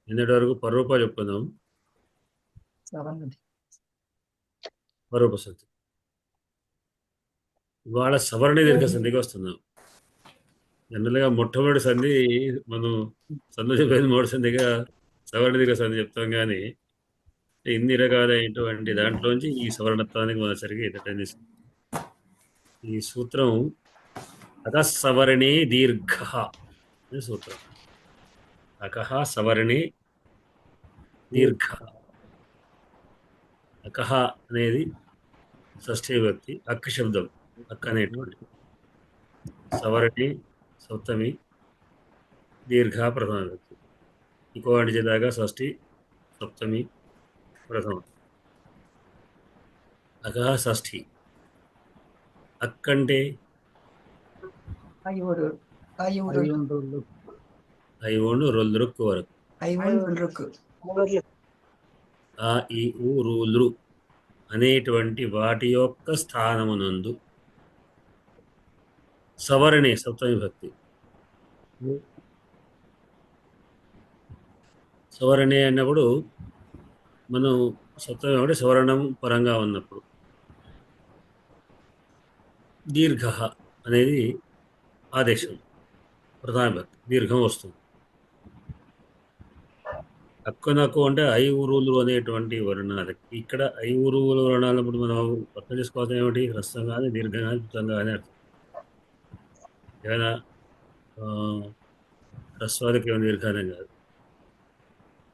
నిన్నటి వరకు పరూప చెప్పుకుందాం. పరూప సంధి. ఇవాళ సవర్ణ దీర్ఘ సంధికి వస్తున్నాం. జనరల్గా మొట్టమొదటి సంధి మనం సంధి చెప్పేది మొదటి సంధిగా సవర్ణ దీర్ఘ సంధి చెప్తాం, కానీ ఇన్ని రకాలైనటువంటి దాంట్లోంచి ఈ సవర్ణత్వానికి మన సరిగ్గా ఎదుటని ఈ సూత్రం అకః సవర్ణే దీర్ఘ అనే సూత్రం. అకః సవర్ణే దీర్ఘ. అకః అనేది షష్ఠీ విభక్తి, అక్క శబ్దం, అక్క అనేటువంటి సవర్ణి సప్తమి, దీర్ఘ ప్రథమ విభక్తి. ఇంకో వాటి చేదాకా షష్ఠి సప్తమి ప్రథమ. అకః షష్ఠి. అక్కంటే ఐవోండు రొల్లురుక్కు వరకు. ఆ ఈ ఊ రూలు అనేటువంటి వాటి యొక్క స్థానమునందు సవర్ణే సప్తమి భక్తి. సవర్ణే అన్నప్పుడు మనం సప్తమి అంటే సవర్ణం పరంగా ఉన్నప్పుడు, దీర్ఘ అనేది ఆదేశం, ప్రధాన భక్తి, దీర్ఘం వస్తుంది. అక్కునకు అంటే ఐ ఊరులు అనేటువంటి వర్ణాలకి ఇక్కడ ఐ ఊరులు వర్ణాలప్పుడు మనం అర్థం చేసుకోవాల్సిన ఏమిటి? హ్రస్వం కానీ దీర్ఘం కానీ పుత్తం కానీ అర్థం. ఏమైనా హ్రస్వాలకి ఏమైనా దీర్ఘానం కాదు.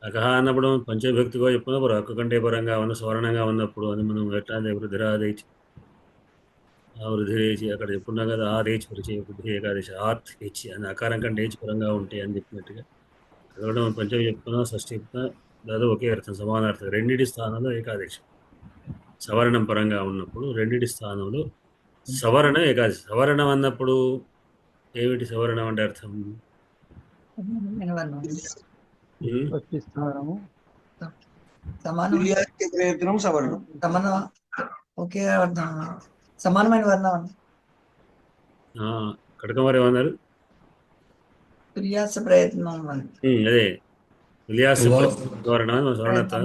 అకహ అన్నప్పుడు పంచవిభక్తిగా చెప్పుకున్నప్పుడు అక్క కంటే పరంగా ఉన్న స్వర్ణంగా ఉన్నప్పుడు అని మనం ఎట్లా వృద్ధిరాదేచి ఆ వృద్ధిరేచి అక్కడ చెప్పుకున్నాం కదా. ఆదేచి పరిచయ వృద్ధి ఏకాదేశి ఆత్ హెచ్చి అని ఆకారం కంటే హెచ్చి పరంగా ఉంటాయి అని చెప్పినట్టుగా అక్కడ మనం పంచమి చెప్పుకున్నా, షష్ఠి చెప్పుకున్నా, దాదాపు ఒకే అర్థం, సమానార్థం. రెండింటి స్థానంలో ఏకాదశి సవర్ణం పరంగా ఉన్నప్పుడు రెండింటి స్థానంలో సవర్ణ ఏకాదశి. సవర్ణం అన్నప్పుడు ఏమిటి సవర్ణం అంటే అర్థం? సమానమైన వర్ణం. కడకమారు ఏమన్నారు? విన్యాస ప్రయత్నం. అదే విన్యాస సవర్ణత్వం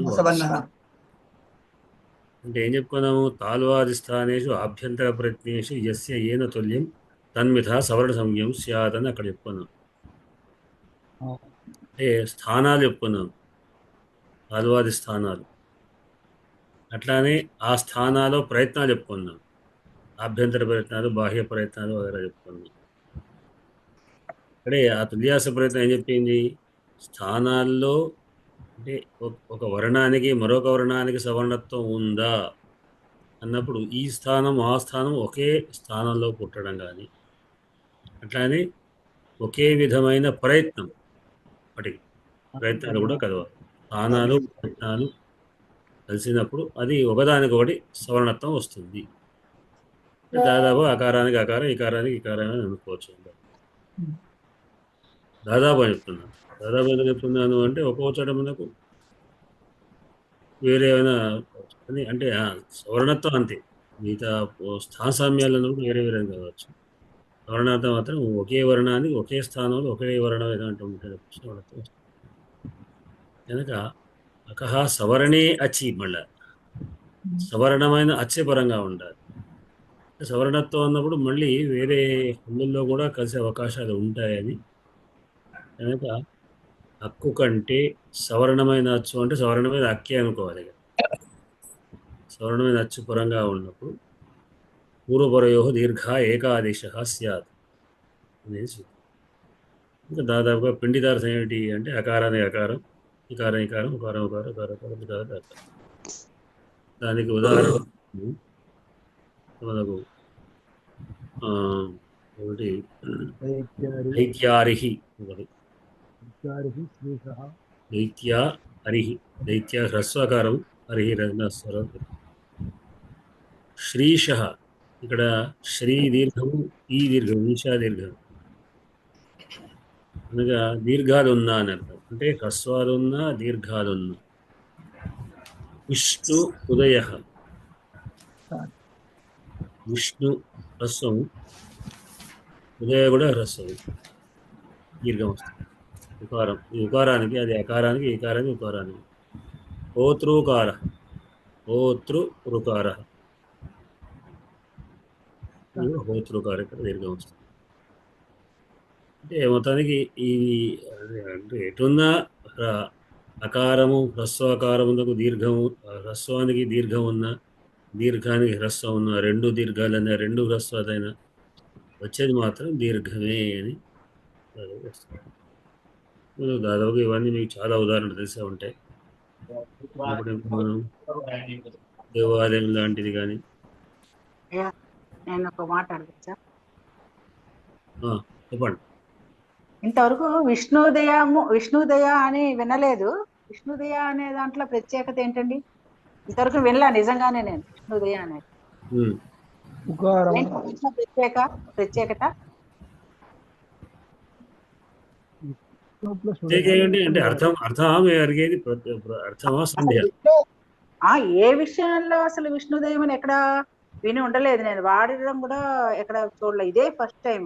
అంటే ఏం చెప్పుకున్నాము? తాల్వాదిస్థానేషు ఆభ్యంతర ప్రయత్నేషు యస్య ఏన తుల్యం తన్మిథ సవర్ణ సంజ్ఞం స్యాత్ అని అక్కడ చెప్పుకున్నాం. అంటే స్థానాలు చెప్పుకున్నాం, తాల్వాది స్థానాలు. అట్లానే ఆ స్థానాల్లో ప్రయత్నాలు చెప్పుకున్నాం, ఆభ్యంతర ప్రయత్నాలు, బాహ్య ప్రయత్నాలు వగైరా చెప్పుకున్నాం. అంటే ఆ తుల్యాస ప్రయత్నం ఏం చెప్పింది? స్థానాల్లో అంటే ఒక వర్ణానికి మరొక వర్ణానికి సవర్ణత్వం ఉందా అన్నప్పుడు ఈ స్థానం ఆ స్థానం ఒకే స్థానంలో పుట్టడం కానీ, అట్లానే ఒకే విధమైన ప్రయత్నం, వాటికి ప్రయత్నాలు కూడా కలవాలి. స్థానాలు ప్రయత్నాలు కలిసినప్పుడు అది ఒకదానికొకటి సవర్ణత్వం వస్తుంది. దాదాపు అకారానికి అకారం, ఇకారానికి ఇకారం అని అనుకోవచ్చు. దాదాపు అని చెప్తున్నాను. దాదాపు ఎందుకు చెప్తున్నాను అంటే ఒక్కో చోట మనకు వేరే ఏమైనా అని అంటే సవర్ణత్వం అంతే. మిగతా స్థాన సామ్యాలను వేరే వేరే కావచ్చు. సవర్ణార్థం మాత్రం ఒకే వర్ణాన్ని ఒకే స్థానంలో ఒకే వర్ణం ఏదంటే ఉంటుంది సవర్ణత్వం వస్తుంది. కనుక అకహ సవర్ణే అచి, మళ్ళా సవర్ణమైన అచ్యపరంగా ఉండాలి. సవర్ణత్వం అన్నప్పుడు మళ్ళీ వేరే హల్లుల్లో కూడా కలిసే అవకాశాలు ఉంటాయని. కనుక హక్కు కంటే సవర్ణమైన అచ్చు అంటే సవర్ణమైన అక్కే అనుకోవాలి. సవర్ణమైన అచ్చు పరంగా ఉన్నప్పుడు పూర్వపరయో దీర్ఘ ఏకాదేశ స్యాత్ అనేది సూత్రం. ఇంకా దాదాపుగా పిండితార్థం ఏమిటి అంటే అకారానికి అకారం, ఇకారం ఇకారం, ఉకారం ఉకారం, ఉకారం ఉకారం, ఇకారం అకారం. దానికి ఉదాహరణ మనకు ఒకటి దైత్యారిహి, ఒకటి దైత్యా హరిహి, దైత్య హ్రస్వకారం, హరిహి రత్నస్వరం. శ్రీష, ఇక్కడ శ్రీ దీర్ఘము, ఈ దీర్ఘం, ఈశా దీర్ఘం అనగా దీర్ఘాలు ఉన్నా అని అర్థం. అంటే హ్రస్వాలున్నా దీర్ఘాలున్నా. విష్ణు ఉదయ, విష్ణు హ్రస్వం, ఉదయ కూడా హ్రస్వం, దీర్ఘం వస్తుంది. ఉకారం. ఈ ఉకారానికి అది అకారానికి, ఈకారానికి, ఉకారానికి. ఓతృకార. ఓతృ రుకార. హోతృకార ఇక్కడ దీర్ఘం వస్తుంది. అంటే మొత్తానికి ఈ అంటే ఎటున్నా అకారము హ్రస్వాకారములకు దీర్ఘము, హ్రస్వానికి దీర్ఘం ఉన్న, దీర్ఘానికి హ్రస్వం ఉన్న, రెండు దీర్ఘాలైనా రెండు హ్రస్వాలైనా వచ్చేది మాత్రం దీర్ఘమే అని వస్తుంది. దాదాపు ఇవన్నీ మీకు చాలా ఉదాహరణలు తెలిసే ఉంటాయి. ఇప్పుడు మనం దేవాలయం లాంటిది కానీ నేను ఒక మాట అడగచ్చా? చెప్పండి. ఇంతవరకు విష్ణుదయ అని వినలేదు. విష్ణుదయ అనే దాంట్లో ప్రత్యేకత ఏంటండి? ఇంతవరకు వినలా నిజంగానే నేను విష్ణుదయ అనేది. ప్రత్యేకత అంటే అర్థమా అడిగేది అర్థమా సంధ్య? ఏ విషయంలో అసలు విష్ణుదయం అని ఎక్కడ విని ఉండలేదు, నేను వాడడం కూడా ఎక్కడ చూడలేదు, ఇదే ఫస్ట్ టైం.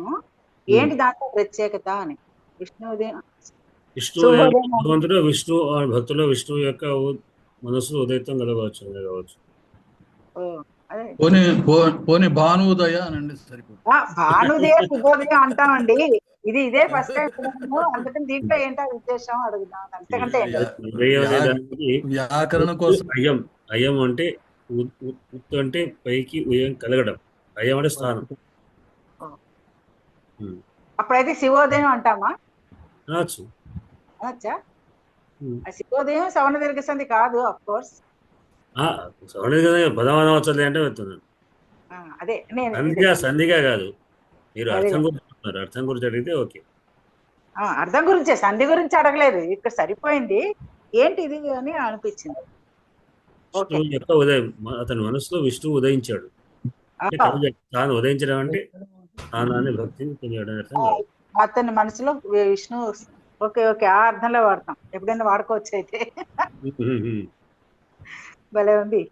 ఏంటి దాంట్లో ప్రత్యేకత అని? విష్ణుదయం భగవంతుడు విష్ణు భక్తులు విష్ణువు యొక్క మనసు ఉదయత్వం కలగవచ్చు. పోనీ భానుదయ అనండి సరిపోతుంది. భానుదయ శుభోదయం అంటామండి, ఇదే ఫస్ట్ టైం. అందుకని దీంట్లో ఏంటో ఉద్దేశం అడుగుదాం, అంతకంటే వ్యాకరణ కోసం. అయం అంటే ఉత్తు అంటే పైకి ఉదయం కలగడం, అయం అంటే స్థానం. అప్పుడైతే శివోదయం అంటామా? అనొచ్చు. శివోదయం సవర్ణ దీర్ఘ సంధి కాదు, అఫ్ కోర్స్. సవర్ణ దీర్ఘ పదమానవచ్చలే అంటే వెళ్తున్నాను. అదే సంధిగా కాదు, మీరు అర్థం గురించి అర్థం గురించి అడిగితే ఓకే. అర్థం గురించే, సంధి గురించి అడగలేదు, ఇక్కడ సరిపోయింది. ఏంటి ఇది అని అనిపించింది. విష్ణువు యొక్క ఉదయం, అతని మనసులో విష్ణువు ఉదయించాడు. తాను ఉదయించడం అంటే స్థానాన్ని భక్తిని పొందడం అర్థం కాదు. అతని మనసులో విష్ణు. ఓకే ఓకే, ఆ అర్థంలో వాడతాం, ఎప్పుడైనా వాడుకోవచ్చు అయితే. భలే ఉంది,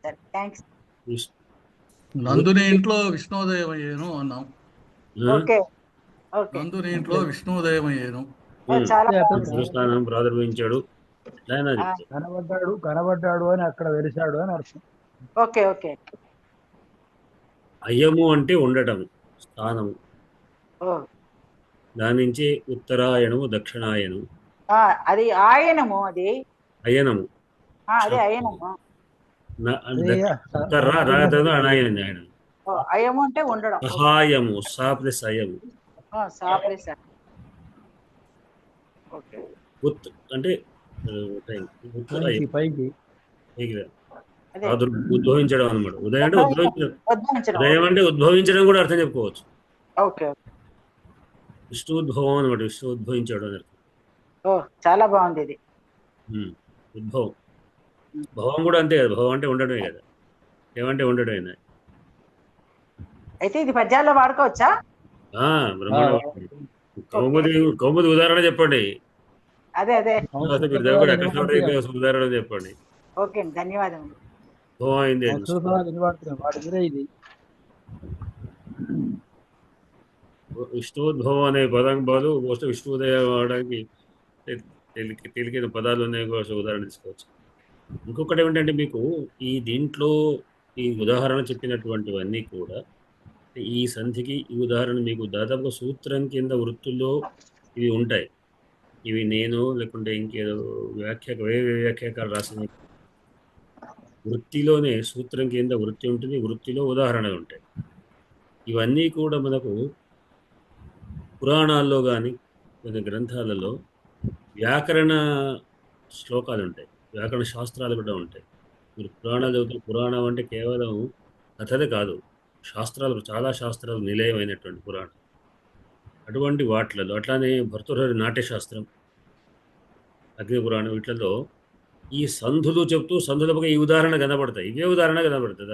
సరే థ్యాంక్స్. నందుని ఇంట్లో విష్ణుదయం అయ్యాను అన్నాం. ఓకే, నందుని ఇంట్లో విష్ణుదయం అయ్యాను. స్థానం ప్రాదుర్భవించాడు, కనబడ్డాడు అని అక్కడ వెలిశాడు అని అర్థం. Okay okay. అయ్యము అంటే ఉండటం, స్థానము. దాని నుంచి ఉత్తరాయణము, దక్షిణాయనము. అది ఆయనము, అది అయనము. అదే అయనము. అనాయనం. అయము అంటే ఉండడం. సహాయము, సా ప్లస్ అయము. అంటే ఉద్భవించడం అనమాట. ఉదయం అంటే ఉద్భవించడం, ఉదయం అంటే ఉద్భవించడం కూడా అర్థం చెప్పుకోవచ్చు. విష్ణు ఉద్భవం అనమాట, విష్ణు ఉద్భవించాడు అని అర్థం. చాలా బాగుంది ఇది. ఉద్భవం, భవం కూడా అంతే కదా, భవం అంటే ఉండడమే కదా, ఏమంటే ఉండడమే. అయితే ఇది పద్యాల్లో వాడుకోవచ్చా? కౌముది ఉదాహరణ చెప్పండి. అదే ఉదాహరణ చెప్పండి. ఓకే, ధన్యవాదములు. విష్ణుద్భవం అనే పదం బదులు విష్ణుదయం అవడానికి తేలికైన పదాలు ఉన్నాయి, ఉదాహరణ తీసుకోవచ్చు. ఇంకొకటి ఏమిటంటే, మీకు ఈ దీంట్లో ఈ ఉదాహరణ చెప్పినటువంటివన్నీ కూడా, ఈ సంధికి ఈ ఉదాహరణ మీకు దాదాపుగా సూత్రం కింద వృత్తుల్లో ఇవి ఉంటాయి. ఇవి నేను లేకుంటే ఇంకేదో వేరే వ్యాఖ్యాకాలు రాసిన వృత్తిలోనే సూత్రం కింద వృత్తి ఉంటుంది, వృత్తిలో ఉదాహరణలు ఉంటాయి. ఇవన్నీ కూడా మనకు పురాణాల్లో కానీ కొన్ని గ్రంథాలలో వ్యాకరణ శ్లోకాలు ఉంటాయి, వ్యాకరణ శాస్త్రాలు కూడా ఉంటాయి. మీరు పురాణాలు చదువుతారు, పురాణం అంటే కేవలం కథలే కాదు, శాస్త్రాలు, చాలా శాస్త్రాలు నిలయమైనటువంటి పురాణం. అటువంటి వాటిలలో అట్లానే భర్తృహరి నాట్యశాస్త్రం, అగ్నిపురాణం, వీటిలో ఈ సంధులు చెప్తూ సంధులపై ఈ ఉదాహరణ కనబడతాయి, ఇవే ఉదాహరణ కనబడుతుంది.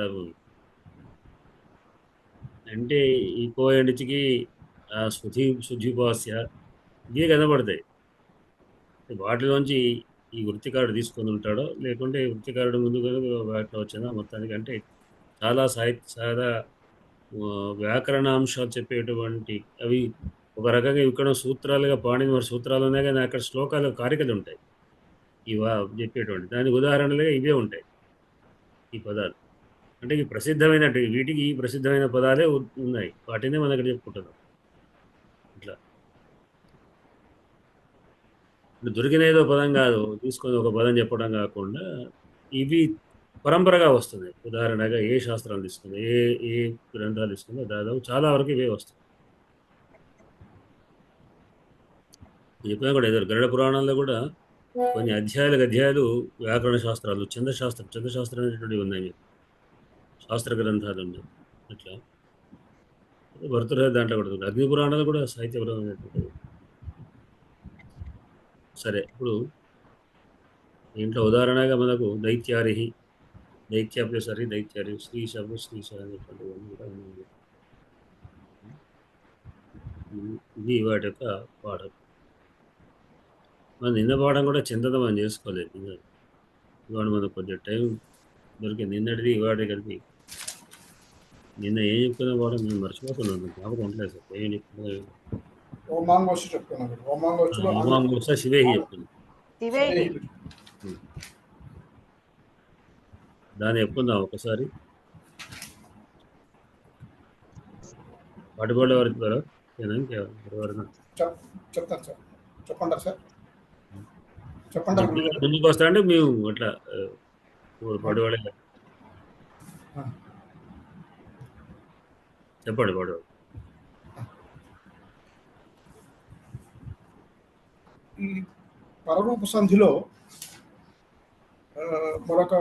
అంటే ఈ కోయండిచికి శుద్ధిపాస్య ఇవే కనబడతాయి. వాటిలోంచి ఈ వృత్తికారుడు తీసుకొని ఉంటాడో, లేకుంటే వృత్తికారుడు ముందుగా వాటిలో వచ్చినా, మొత్తానికి అంటే చాలా వ్యాకరణాంశాలు చెప్పేటువంటి అవి ఒక రకంగా ఇక్కడ సూత్రాలుగా పాణిని మరి సూత్రాలు ఉన్నాయి, కానీ అక్కడ శ్లోకాలు కారికలు ఉంటాయి ఇవా చెప్పేటువంటి దానికి ఉదాహరణలుగా ఇవే ఉంటాయి ఈ పదాలు. అంటే ఈ ప్రసిద్ధమైనట్టు వీటికి ఈ ప్రసిద్ధమైన పదాలే ఉన్నాయి, వాటినే మనం ఇక్కడ చెప్పుకుంటున్నాం. ఇట్లా దొరికిన ఏదో పదం కాదు, తీసుకొని ఒక పదం చెప్పడం కాకుండా ఇవి పరంపరగా వస్తుంది. ఉదాహరణగా ఏ శాస్త్రాలు తీసుకుందో, ఏ ఏ గ్రంథాలు తీసుకుందో దాదాపు చాలా వరకు ఇవే వస్తాయి. చెప్పినా కూడా ఏదో గరుడ పురాణాల్లో కూడా కొన్ని అధ్యాయాలు వ్యాకరణ శాస్త్రాలు, చంద్రశాస్త్రం అనేటువంటివి ఉన్నాయి, శాస్త్ర గ్రంథాలు ఉన్నాయి. అట్లా భర్తృహరి దాంట్లో కూడా అగ్ని పురాణాలు కూడా సాహిత్యపరమైనటువంటివి. సరే, ఇప్పుడు దీంట్లో ఉదాహరణగా మనకు దైత్యారి ప్లస్ దైత్యారి, శ్రీశ అనేటువంటివన్నీ కూడా ఉన్నాయి. ఇది వాటి యొక్క పాఠం. మనం నిన్న పాఠం కూడా చింతన మనం చేసుకోలేదు. ఇవాళ మనకు కొంచెం టైం దొరికింది. నిన్నటిది ఇవాళ కలిపి నిన్న ఏం చెప్పుకున్న పాఠం నేను మర్చిపోతున్నాను, జ్ఞాపకం ఉండలేదు సార్. ఏం చెప్పుకున్నా శివేహి చెప్తున్నాను. దాన్ని చెప్పుకుందాం ఒకసారి. పాటుపడే వారి ద్వారా చెప్తాను సార్. చెప్పండి సార్, చెప్పండి. ముందుకు వస్తా అంటే మేము అట్లా పాటుపడే చెప్పండి. పాటు ఈ పరరూప సంధిలో మరొక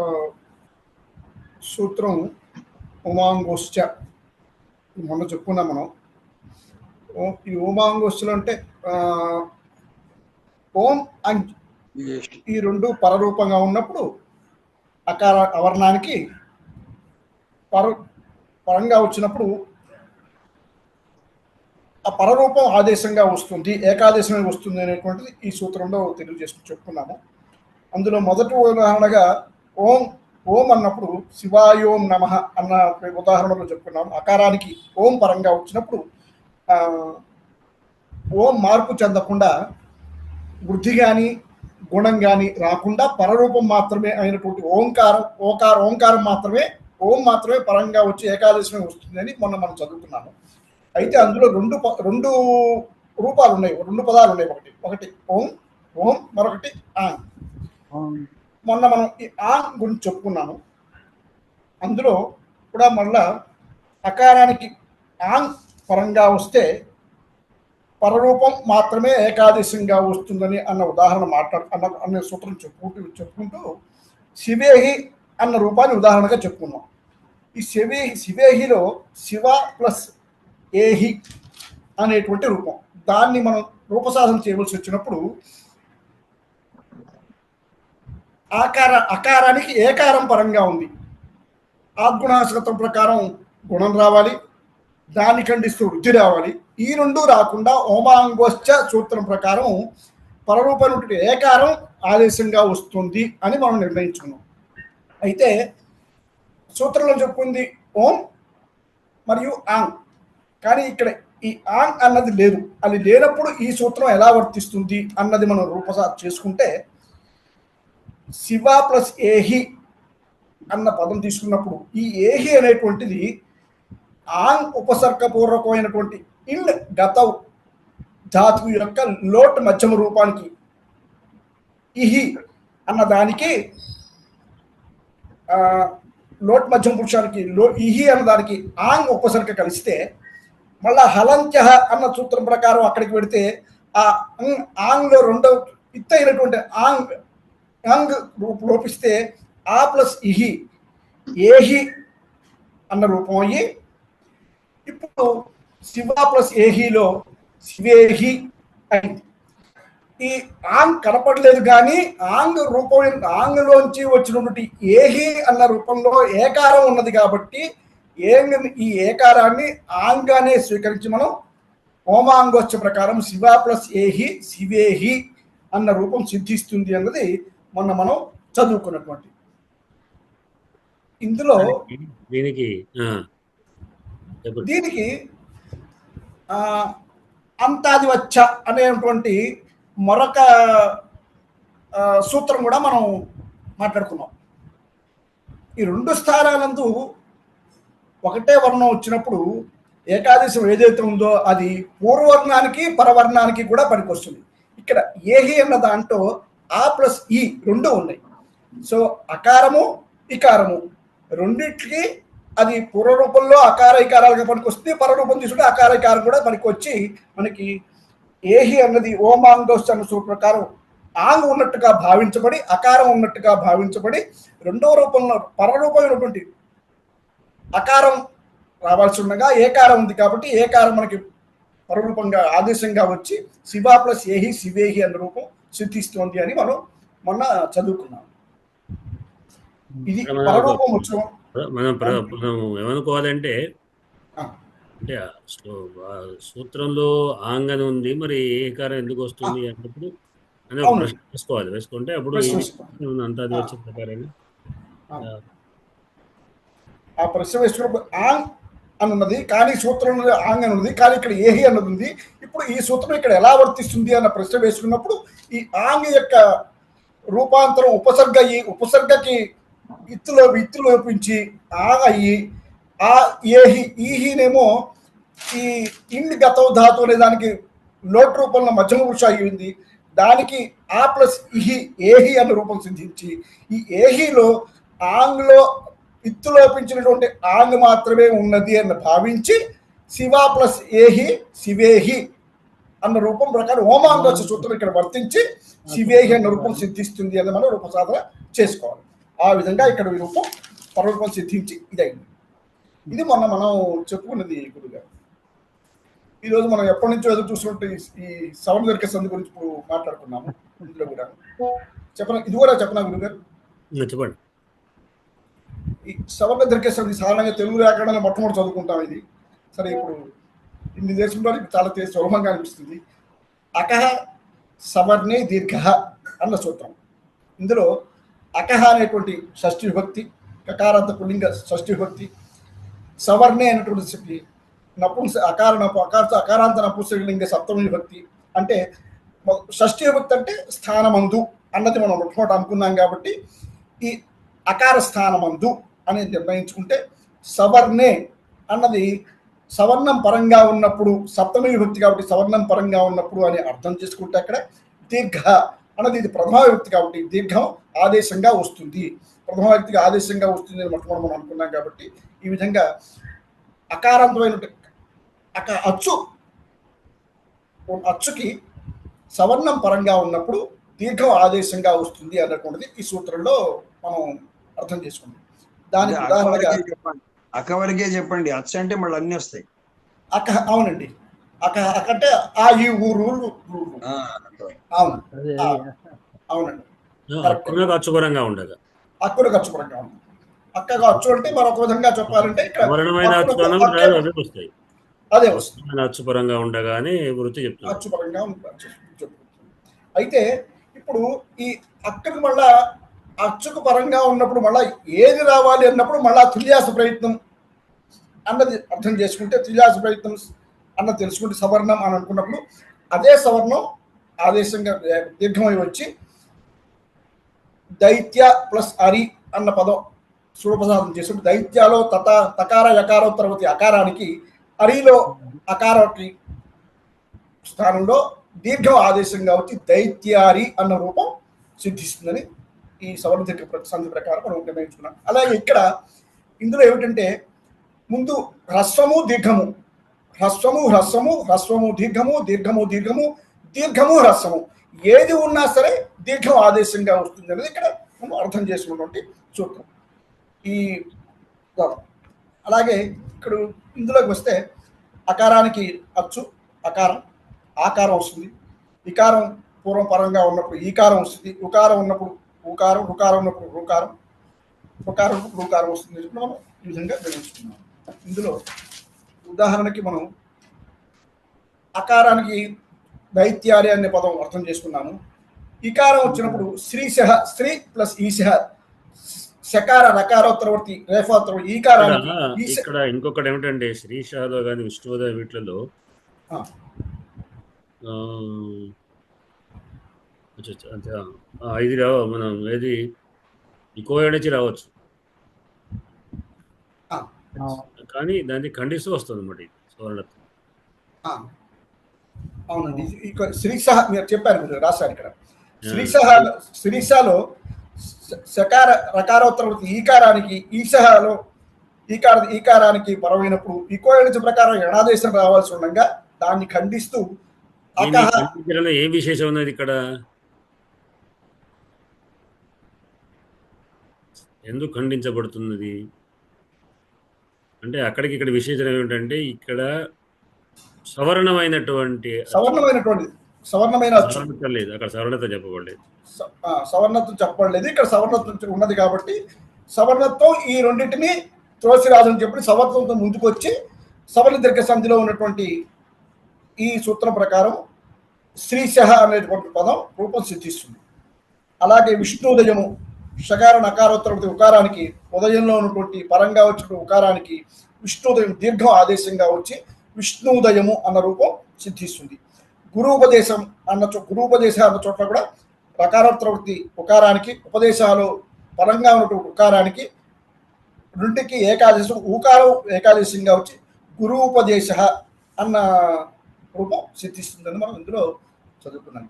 సూత్రం ఉమాంగోశ్చ, మొన్న చెప్పుకున్నాం మనం. ఈ ఉమాంగోశ్చలు అంటే ఓం అంగ్, ఈ రెండు పరరూపంగా ఉన్నప్పుడు అకార అవర్ణానికి పరంగా వచ్చినప్పుడు ఆ పరరూపం ఆదేశంగా వస్తుంది, ఏకాదేశమే వస్తుంది అనేటువంటిది ఈ సూత్రంలో తెలియజేసుకుని చెప్పుకున్నాము. అందులో మొదటి ఉదాహరణగా ఓం అన్నప్పుడు శివాయోం నమః అన్న ఉదాహరణలో చెప్పుకున్నాము. అకారానికి ఓం పరంగా వచ్చినప్పుడు ఓం మార్పు చెందకుండా వృద్ధి కానీ గుణం కానీ రాకుండా పరరూపం మాత్రమే అయినటువంటి ఓంకారం మాత్రమే, ఓం మాత్రమే పరంగా వచ్చి ఏకాదశమే వస్తుందని మొన్న మనం చదువుకున్నాము. అయితే అందులో రెండు రూపాలు ఉన్నాయి, రెండు పదాలు ఉన్నాయి. ఒకటి ఓం మరొకటి ఆంగ్. మొన్న మనం ఈ ఆంగ్ గురించి చెప్పుకున్నాము. అందులో కూడా మళ్ళా అకారానికి ఆంగ్ పరంగా వస్తే పరరూపం మాత్రమే ఏకాదశంగా వస్తుందని అన్న ఉదాహరణ అన్న సూత్రం చెప్పుకుంటూ శివేహి అన్న రూపాన్ని ఉదాహరణగా చెప్పుకున్నాం. ఈ శివేహిలో శివ ప్లస్ ఏహి అనేటువంటి రూపం, దాన్ని మనం రూపసాధన చేయవలసి వచ్చినప్పుడు అకారానికి ఏకారం పరంగా ఉంది. ఆద్గుణాశ్రతం ప్రకారం గుణం రావాలి, దాన్ని ఖండిస్తూ వృద్ధి రావాలి. ఈ రెండు రాకుండా ఓమాంగోశ్చ సూత్రం ప్రకారం పరరూపం ఏకారం ఆదేశంగా వస్తుంది అని మనం నిర్ణయించుకున్నాం. అయితే సూత్రంలో చెప్పుకుంది ఓం మరియు ఆంగ్, కానీ ఇక్కడ ఈ ఆంగ్ అన్నది లేదు. అది లేనప్పుడు ఈ సూత్రం ఎలా వర్తిస్తుంది అన్నది మనం రూపసాధన చేసుకుంటే శివ ప్లస్ ఏహి అన్న పదం తీసుకున్నప్పుడు ఈ ఏహి అనేటువంటిది ఆంగ్ ఉపసర్గపూర్వకమైనటువంటి ఇల్ గతవ్ ధాతువు యొక్క లోట్ మధ్యమ రూపానికి ఇహి అన్న దానికి లోట్ మధ్యమ పురుషానికి ఇహి అన్న దానికి ఆంగ్ ఉపసర్గ కలిస్తే మళ్ళా హలంత్య అన్న సూత్రం ప్రకారం అక్కడికి పెడితే ఆ ఆంగ్లో రెండవ ఇత్ అయినటువంటి ఆంగ్ లోపిస్తే ఆ ప్లస్ ఇహి ఏహి అన్న రూపం అయ్యి ఇప్పుడు శివ ప్లస్ ఏహిలో శివేహి అయింది. ఈ ఆంగ్ కనపడలేదు, కానీ ఆంగ్లోంచి వచ్చినటువంటి ఏహి అన్న రూపంలో ఏకారం ఉన్నది కాబట్టి ఈ ఏకారాన్ని ఆంగానే స్వీకరించి మనం ఓమాంగోచ్చ ప్రకారం శివ ప్లస్ ఏహి శివేహి అన్న రూపం సిద్ధిస్తుంది అన్నది మొన్న మనం చదువుకున్నటువంటి. ఇందులో దీనికి అంతాదివచ్చ అనేటువంటి మరొక సూత్రం కూడా మనం మాట్లాడుకున్నాం. ఈ రెండు స్థానాలందు ఒకటే వర్ణం వచ్చినప్పుడు ఏకాదశం ఏదైతే ఉందో అది పూర్వవర్ణానికి పరవర్ణానికి కూడా పనికొస్తుంది. ఇక్కడ ఏహి అన్న దాంట్లో ఆ ప్లస్ ఈ రెండు ఉన్నాయి. సో అకారము ఇకారము రెండింటికి అది పూర్వరూపంలో అకార ఇకారాలుగా పనికొస్తుంది, పరరూపం తీసుకుంటే అకార ఇకారం కూడా పనికొచ్చి మనకి ఏహి అన్నది ఓమాంగోస్ అన్న సూత్ర ప్రకారం ఆంగ్ ఉన్నట్టుగా భావించబడి అకారం ఉన్నట్టుగా భావించబడి రెండవ రూపంలో పరరూపమైనటువంటి అకారం రావాల్సి ఉండగా ఏకారం ఉంది కాబట్టి ఏకారం మనకి పరరూపంగా ఆదేశంగా వచ్చి శివ ప్లస్ ఏహి శివేహి అన్న రూపం సిద్ధిస్తోంది అని మనం మొన్న చదువుకున్నాం. ఇది పరరూపం వచ్చిన మనం ఏమనుకోవాలంటే అంటే సూత్రంలో ఆంగన్ ఉంది, మరి ఏకారం ఎందుకు వస్తుంది అన్నప్పుడు అని ఒక ప్రశ్న వేసుకోవాలి. వేసుకుంటే అప్పుడు అంతా అది వచ్చే ప్రకారం ఆ ప్రశ్న వేసుకున్నప్పుడు ఆంగ్ అని ఉన్నది, కానీ సూత్రంలో ఆంగ్ అని ఉన్నది, కానీ ఇక్కడ ఏహి అన్నది ఉంది. ఇప్పుడు ఈ సూత్రం ఇక్కడ ఎలా వర్తిస్తుంది అన్న ప్రశ్న వేసుకున్నప్పుడు ఈ ఆంగ్ యొక్క రూపాంతరం ఉపసర్గకి ఇత్తులో లోపించి ఆంగ్ అయ్యి ఆ ఏహి ఈహినేమో ఈ ఇండ్ గతం ధాతు అనే దానికి లోటు రూపంలో మధ్యమ పురుష అయ్యింది. దానికి ఆ ప్లస్ ఇహి ఏహి అనే రూపం సిద్ధించి ఈ ఏహిలో ఆంగ్లో ఇత్తులోపించినటువంటి ఆంగ్ మాత్రమే ఉన్నది అని భావించి శివ ప్లస్ ఏహి శివేహి అన్న రూపం ప్రకారం ఓమాంగ సూత్రం ఇక్కడ వర్తించి శివేహి అన్న రూపం సిద్ధిస్తుంది అని మనం రూప సాధన చేసుకోవాలి. ఆ విధంగా ఇక్కడ ఈ రూపం పరరూపం సిద్ధించి ఇదైంది. ఇది మొన్న మనం చెప్పుకున్నది గురుగారు. ఈరోజు మనం ఎప్పటి నుంచో ఎదురు చూసినట్టు ఈ సవర్ణ దొరికే సంధి గురించి ఇప్పుడు మాట్లాడుకున్నాము. ఇందులో కూడా ఇది కూడా చెప్పనా గురుగారు? చెప్పండి. ఈ సవర్ణ దొరికే సంధి సాధారణంగా తెలుగు వ్యాకరణంలో మొట్టమొదటి చదువుకుంటాం. ఇది సరే ఇప్పుడు ఇన్ని దేశంలో చాలా సులభంగా అనిపిస్తుంది. అకహ సవర్ణే దీర్ఘ అన్న సూత్రం. ఇందులో అకహ అనేటువంటి షష్ఠి విభక్తి, కకారాంత పుల్లింగ షష్ఠి విభక్తి, సవర్ణే అనేటువంటి అకారాంత నపుంసకలింగ సప్తమి విభక్తి. అంటే షష్ఠి విభక్తి అంటే స్థానమందు అన్నది మనం మొట్టమొదటి అనుకున్నాం. కాబట్టి ఈ అకార స్థానమందు అనేది నిర్ణయించుకుంటే సవర్ణే అన్నది సవర్ణం పరంగా ఉన్నప్పుడు సప్తమి విభక్తి కాబట్టి సవర్ణం పరంగా ఉన్నప్పుడు అని అర్థం చేసుకుంటే అక్కడ దీర్ఘ అన్నది ఇది ప్రథమ విభక్తి కాబట్టి దీర్ఘం ఆదేశంగా వస్తుంది, ప్రథమ వ్యక్తికి ఆదేశంగా వస్తుంది అని మొట్టమొదటి మనం అనుకున్నాం. కాబట్టి ఈ విధంగా అకారాంతమైన అచ్చుకి సవర్ణం పరంగా ఉన్నప్పుడు దీర్ఘం ఆదేశంగా వస్తుంది అన్నటువంటిది ఈ సూత్రంలో మనం అర్థం చేసుకుంటాం. దానికి ఉదాహరణగా అక్క వరకే చెప్పండి, అచ్చ అంటే మళ్ళీ అన్ని వస్తాయి. అవునండి, అంటే ఆ ఈ ఊరు అవును అవునండి అచ్చుపరంగా ఉండదు. అక్కురకు అచ్చుపరంగా ఉంది. అక్కగా అచ్చు అంటే మరొక విధంగా చెప్పాలంటే అదే వస్తుంది అచ్చుపరంగా ఉండగానే వృత్తి చెప్తుంది. అచ్చుపరంగా అయితే ఇప్పుడు ఈ అక్కకు మళ్ళా అచ్చుకు పరంగా ఉన్నప్పుడు మళ్ళా ఏది రావాలి అన్నప్పుడు మళ్ళా తుల్యాస ప్రయత్నం అన్నది అర్థం చేసుకుంటే తుల్యాస ప్రయత్నం అన్నది తెలుసుకుంటే సవర్ణం అని అనుకున్నప్పుడు అదే సవర్ణం ఆదేశంగా దీర్ఘమై వచ్చి దైత్య ప్లస్ అరి అన్న పదం సూరప్రసాదం చేసుకుంటే దైత్యాలో తకార యకారోత్తరవతి అకారానికి అరిలో అకారానికి స్థానంలో దీర్ఘం ఆదేశంగా వచ్చి దైత్యారి అన్న రూపం సిద్ధిస్తుందని ఈ సవర్ణ సంధి ప్రకారం మనం నిర్ణయించుకున్నాం. అలాగే ఇక్కడ ఇందులో ఏమిటంటే ముందు హ్రస్వము దీర్ఘము, హ్రస్వము హ్రస్వము, హ్రస్వము దీర్ఘము, దీర్ఘము దీర్ఘము, దీర్ఘము హ్రస్వము ఏది ఉన్నా సరే దీర్ఘం ఆదేశంగా వస్తుంది అనేది ఇక్కడ మనం అర్థం చేసుకున్నటువంటి సూత్రం. ఈ అలాగే ఇక్కడ ఇందులోకి వస్తే అకారానికి అచ్చు అకారం ఆకారం వస్తుంది, ఇకారం పూర్వం పరంగా ఉన్నప్పుడు ఈకారం వస్తుంది, ఉకారం ఉన్నప్పుడు ఊకారం, రుకారం ఉన్నప్పుడు రుకారం, రుకారం ఉన్నప్పుడు రుకారం వస్తుంది. మనం ఈ విధంగా గ్రహించుకున్నాం. ఇందులో ఉదాహరణకి మనం అకారానికి దైత్యారి అనే పదం అర్థం చేసుకున్నాము. ఇకారం వచ్చినప్పుడు శ్రీశ, స్త్రీ ప్లస్ ఈశ, శకార రకారోత్తరవర్తి రేఫోత్తరవర్తి ఈకారానికి ఇక్కడ ఇంకొకటి ఏమిటంటే శ్రీశాలో కానీ విష్ణువుదయ వీటిలో ఆ, అంతే ఇది మనం ఏది ఇకో ఎనర్జీ రావచ్చు, ఆ, కానీ దాన్ని ఖండిస్తూ వస్తుంది అన్నమాట ఇది సవర్ణత్వం. ఆ. అవునండి. ఇక శ్రీస మీరు చెప్పారు, మీరు రాశారు ఇక్కడ. శ్రీసలో సకార రకారోత్తర ఈకారానికి ఈసహలో ఈకారానికి పరమైనప్పుడు ఇకో ఎనర్జీ ప్రకారం ఎణాదేశం రావాల్సి ఉండగా దాన్ని ఖండిస్తూ దీన్ని ఖండించడంలో ఏం విశేషం ఉన్నది ఇక్కడ? ఎందుకు ఖండించబడుతున్నది అంటే అక్కడికి ఇక్కడ విశేషం ఏమిటంటే ఇక్కడ సవర్ణమైనటువంటి సవర్ణత లేదు, అక్కడ సవర్ణత చెప్పబడలేదు. సవర్ణత్వం చెప్పబడలేదు, ఇక్కడ సవర్ణత్వం ఉన్నది. కాబట్టి సవర్ణత్వం ఈ రెండింటిని త్రోసిరాజని చెప్పి సవర్ణత్వం ముందుకు వచ్చి సవర్ణ దీర్ఘ సంధిలో ఉన్నటువంటి ఈ సూత్రం ప్రకారం శ్రీశ అనేటువంటి పదం రూపం సిద్ధిస్తుంది. అలాగే విష్ణుదయము షకార నకారోత్తర ఉకారానికి ఉదయంలో ఉన్నటువంటి పరంగా వచ్చిన ఉకారానికి విష్ణుదయం దీర్ఘం ఆదేశంగా వచ్చి విష్ణుదయము అన్న రూపం సిద్ధిస్తుంది. గురూపదేశం గురూపదేశ అన్న చోట్ల కూడా రకారోత్తరవృత్తి ఉకారానికి ఉపదేశాలు పరంగా ఉన్నటువంటి ఉకారానికి రెండుకి ఏకాదశం ఊకారం ఏకాదశంగా వచ్చి గురూపదేశ అన్న రూపం సిద్ధిస్తుందని మనం ఇందులో చదువుకున్నాం.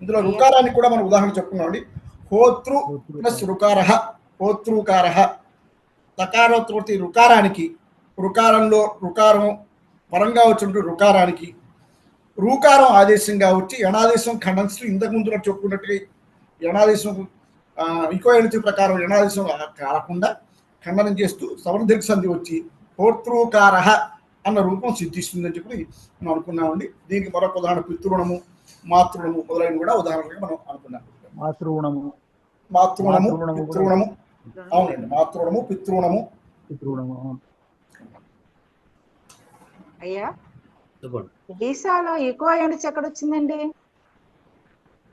ఇందులో రుకారానికి కూడా మనం ఉదాహరణ చెప్పుకున్నామండి. హోతృ ప్లస్ రుకార, హోతృకార. తకారోత్పత్తి రుకారానికి రుకారంలో రుకారం పరంగా వచ్చినట్టు రుకారానికి రూకారం ఆదేశంగా వచ్చి యణాదేశం ఖండనిస్తూ ఇంతకు ముందు చెప్పుకున్నట్టుగా యణాదేశం ఇకో ఎనర్జీ ప్రకారం యణాదేశం కాకుండా ఖండనం చేస్తూ సవర్ణ దీర్ఘ సంధి వచ్చి హోతృకార అన్న రూపం సిద్ధిస్తుందని చెప్పి మనం అనుకున్నామండి. దీనికి మరొక ఉదాహరణ పితృణము, మాతృణము మొదలైన కూడా ఉదాహరణగా మనం అనుకున్నాం. మాతృణము, పితృణము. అవునండి, మాతృణము, పితృణము. అయ్యా వీసాలో ఇకో ఎనర్జీ ఎక్కడ వచ్చిందండి?